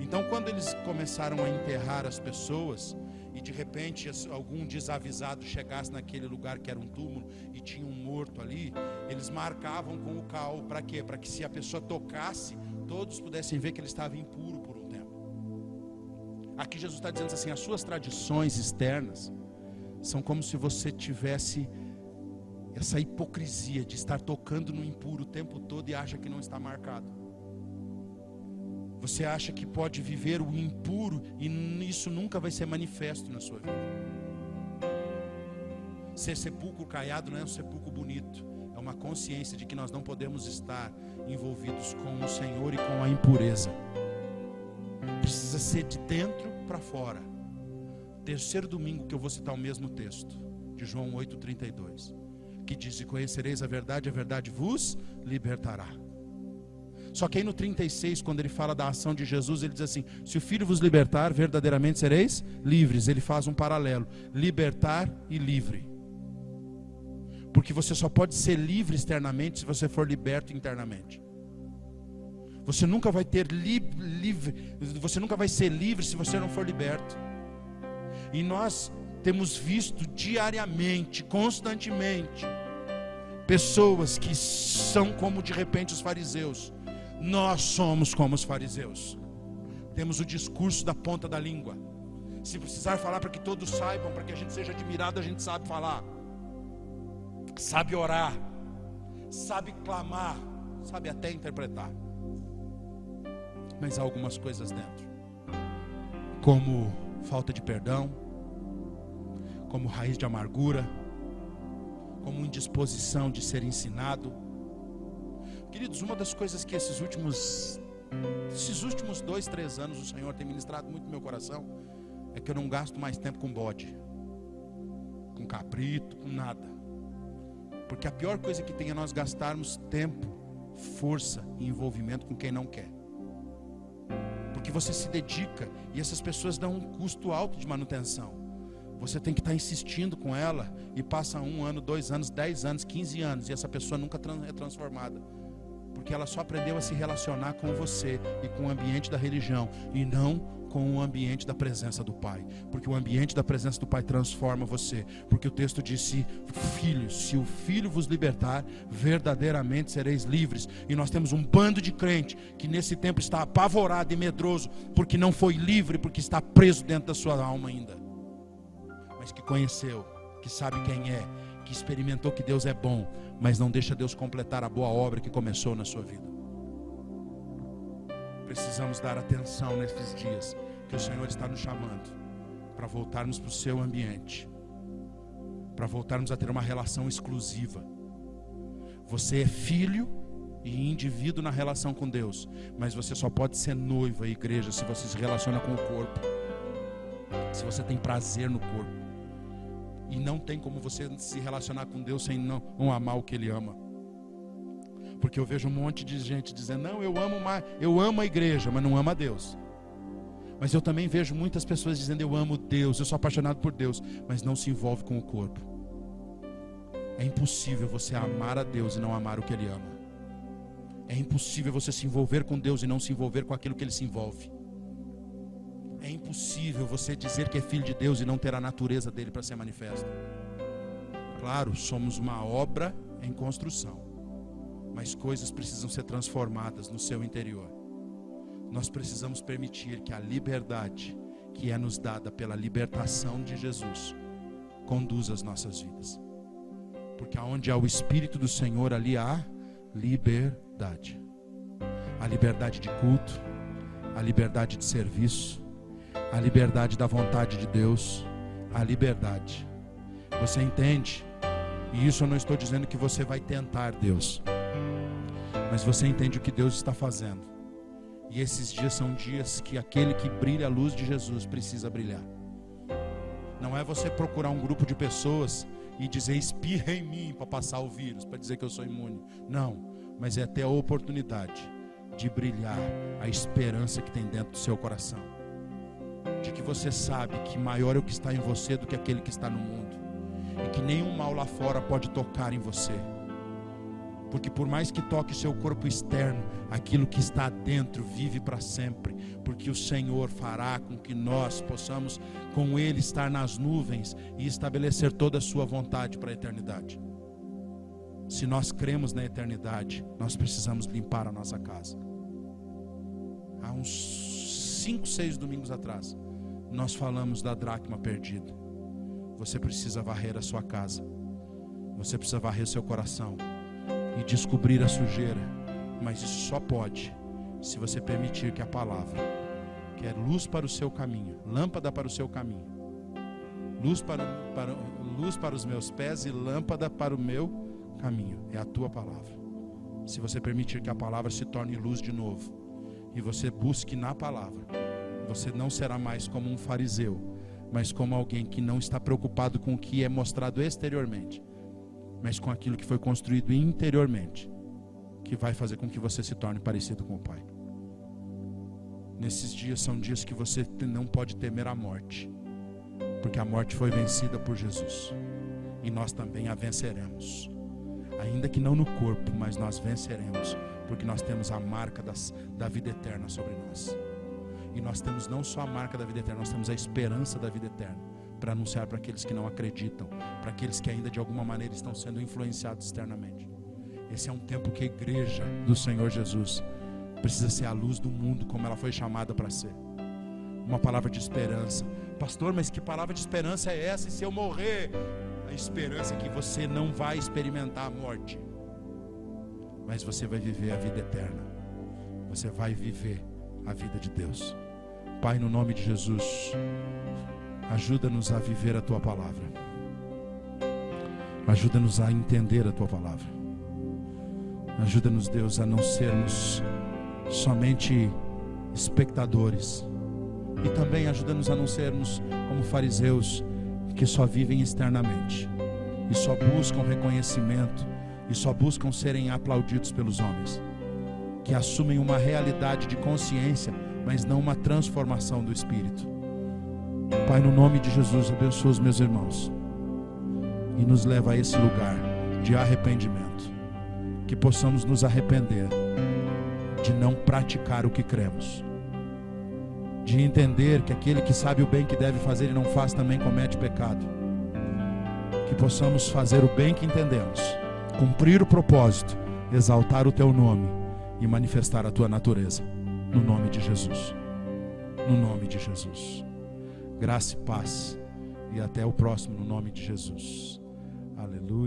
Então quando eles começaram a enterrar as pessoas, e de repente algum desavisado chegasse naquele lugar que era um túmulo e tinha um morto ali, eles marcavam com o cal. Para quê? Para que se a pessoa tocasse, todos pudessem ver que ele estava impuro por um tempo. Aqui Jesus está dizendo assim, as suas tradições externas são como se você tivesse essa hipocrisia de estar tocando no impuro o tempo todo e acha que não está marcado. Você acha que pode viver o impuro e isso nunca vai ser manifesto na sua vida. Ser sepulcro caiado não é um sepulcro bonito, é uma consciência de que nós não podemos estar envolvidos com o Senhor e com a impureza. Precisa ser de dentro para fora. Terceiro domingo que eu vou citar o mesmo texto, de João 8,32, que diz: e conhecereis a verdade vos libertará. Só que aí no 36, quando ele fala da ação de Jesus, ele diz assim: se o Filho vos libertar, verdadeiramente sereis livres. Ele faz um paralelo, libertar e livre. Porque você só pode ser livre externamente se você for liberto internamente. Você nunca vai ter você nunca vai ser livre se você não for liberto. E nós temos visto diariamente, constantemente, pessoas que são como de repente os fariseus. Nós somos como os fariseus. Temos o discurso da ponta da língua. Se precisar falar para que todos saibam, para que a gente seja admirado, a gente sabe falar, sabe orar, sabe clamar, sabe até interpretar. Mas há algumas coisas dentro, como falta de perdão, como raiz de amargura, como indisposição de ser ensinado. Queridos, uma das coisas que esses últimos 2, 3 anos o Senhor tem ministrado muito no meu coração é que eu não gasto mais tempo com bode, com cabrito, com nada. Porque a pior coisa que tem é nós gastarmos tempo, força e envolvimento com quem não quer. Porque você se dedica e essas pessoas dão um custo alto de manutenção. Você tem que estar insistindo com ela e passa 1 ano, 2 anos, 10 anos, 15 anos e essa pessoa nunca é transformada. Porque ela só aprendeu a se relacionar com você e com o ambiente da religião e não com o ambiente da presença do Pai. Porque o ambiente da presença do Pai transforma você. Porque o texto disse: filhos, se o Filho vos libertar, verdadeiramente sereis livres. E nós temos um bando de crente que nesse tempo está apavorado e medroso porque não foi livre, porque está preso dentro da sua alma ainda. Mas que conheceu, que sabe quem é, que experimentou que Deus é bom, mas não deixa Deus completar a boa obra que começou na sua vida. Precisamos dar atenção nesses dias que o Senhor está nos chamando para voltarmos para o seu ambiente, para voltarmos a ter uma relação exclusiva. Você é filho e indivíduo na relação com Deus, mas você só pode ser noiva e igreja se você se relaciona com o corpo. se você tem prazer no corpo. E não tem como você se relacionar com Deus sem não amar o que Ele ama. Porque eu vejo um monte de gente dizendo, não, eu amo a igreja, mas não amo a Deus. Mas eu também vejo muitas pessoas dizendo, eu amo Deus, eu sou apaixonado por Deus, mas não se envolve com o corpo. É impossível você amar a Deus e não amar o que Ele ama. É impossível você se envolver com Deus e não se envolver com aquilo que Ele se envolve. É impossível você dizer que é filho de Deus e não ter a natureza dele para ser manifesta. Claro, somos uma obra em construção, mas coisas precisam ser transformadas no seu interior. Nós precisamos permitir que a liberdade que é nos dada pela libertação de Jesus conduza as nossas vidas. Porque aonde há o Espírito do Senhor, ali há liberdade. A liberdade de culto, a liberdade de serviço, a liberdade da vontade de Deus, a liberdade. Você entende? E isso eu não estou dizendo que você vai tentar Deus, mas você entende o que Deus está fazendo. E esses dias são dias que aquele que brilha a luz de Jesus precisa brilhar. Não é você procurar um grupo de pessoas e dizer espirra em mim para passar o vírus, para dizer que eu sou imune. Não, mas é ter a oportunidade de brilhar a esperança que tem dentro do seu coração. De que você sabe que maior é o que está em você do que aquele que está no mundo. E que nenhum mal lá fora pode tocar em você. Porque por mais que toque seu corpo externo, aquilo que está dentro vive para sempre. Porque o Senhor fará com que nós possamos com Ele estar nas nuvens e estabelecer toda a sua vontade para a eternidade. Se nós cremos na eternidade, nós precisamos limpar a nossa casa. Há uns 5, 6 domingos atrás, nós falamos da dracma perdida. Você precisa varrer a sua casa. Você precisa varrer seu coração e descobrir a sujeira. Mas isso só pode se você permitir que a palavra, que é luz para o seu caminho, lâmpada para o seu caminho, luz para os meus pés e lâmpada para o meu caminho, é a tua palavra. Se você permitir que a palavra se torne luz de novo e você busque na palavra, você não será mais como um fariseu, mas como alguém que não está preocupado com o que é mostrado exteriormente, mas com aquilo que foi construído interiormente, que vai fazer com que você se torne parecido com o Pai. Nesses dias são dias que você não pode temer a morte, porque a morte foi vencida por Jesus, e nós também a venceremos, ainda que não no corpo, mas nós venceremos, porque nós temos a marca da vida eterna sobre nós. E nós temos não só a marca da vida eterna, nós temos a esperança da vida eterna, para anunciar para aqueles que não acreditam, para aqueles que ainda de alguma maneira estão sendo influenciados externamente. Esse é um tempo que a igreja do Senhor Jesus precisa ser a luz do mundo, como ela foi chamada para ser. Uma palavra de esperança. Pastor, mas que palavra de esperança é essa? E se eu morrer? A esperança é que você não vai experimentar a morte, mas você vai viver a vida eterna. Você vai viver a vida de Deus. Pai, no nome de Jesus, ajuda-nos a viver a Tua palavra. Ajuda-nos a entender a Tua palavra. Ajuda-nos, Deus, a não sermos somente espectadores. E também ajuda-nos a não sermos como fariseus que só vivem externamente e só buscam reconhecimento e só buscam serem aplaudidos pelos homens, que assumem uma realidade de consciência, mas não uma transformação do espírito. Pai, no nome de Jesus, abençoa os meus irmãos e nos leva a esse lugar de arrependimento, que possamos nos arrepender de não praticar o que cremos, de entender que aquele que sabe o bem que deve fazer e não faz também comete pecado. Que possamos fazer o bem que entendemos, cumprir o propósito, exaltar o Teu nome e manifestar a Tua natureza, no nome de Jesus. No nome de Jesus. Graça e paz, e até o próximo, no nome de Jesus. Aleluia.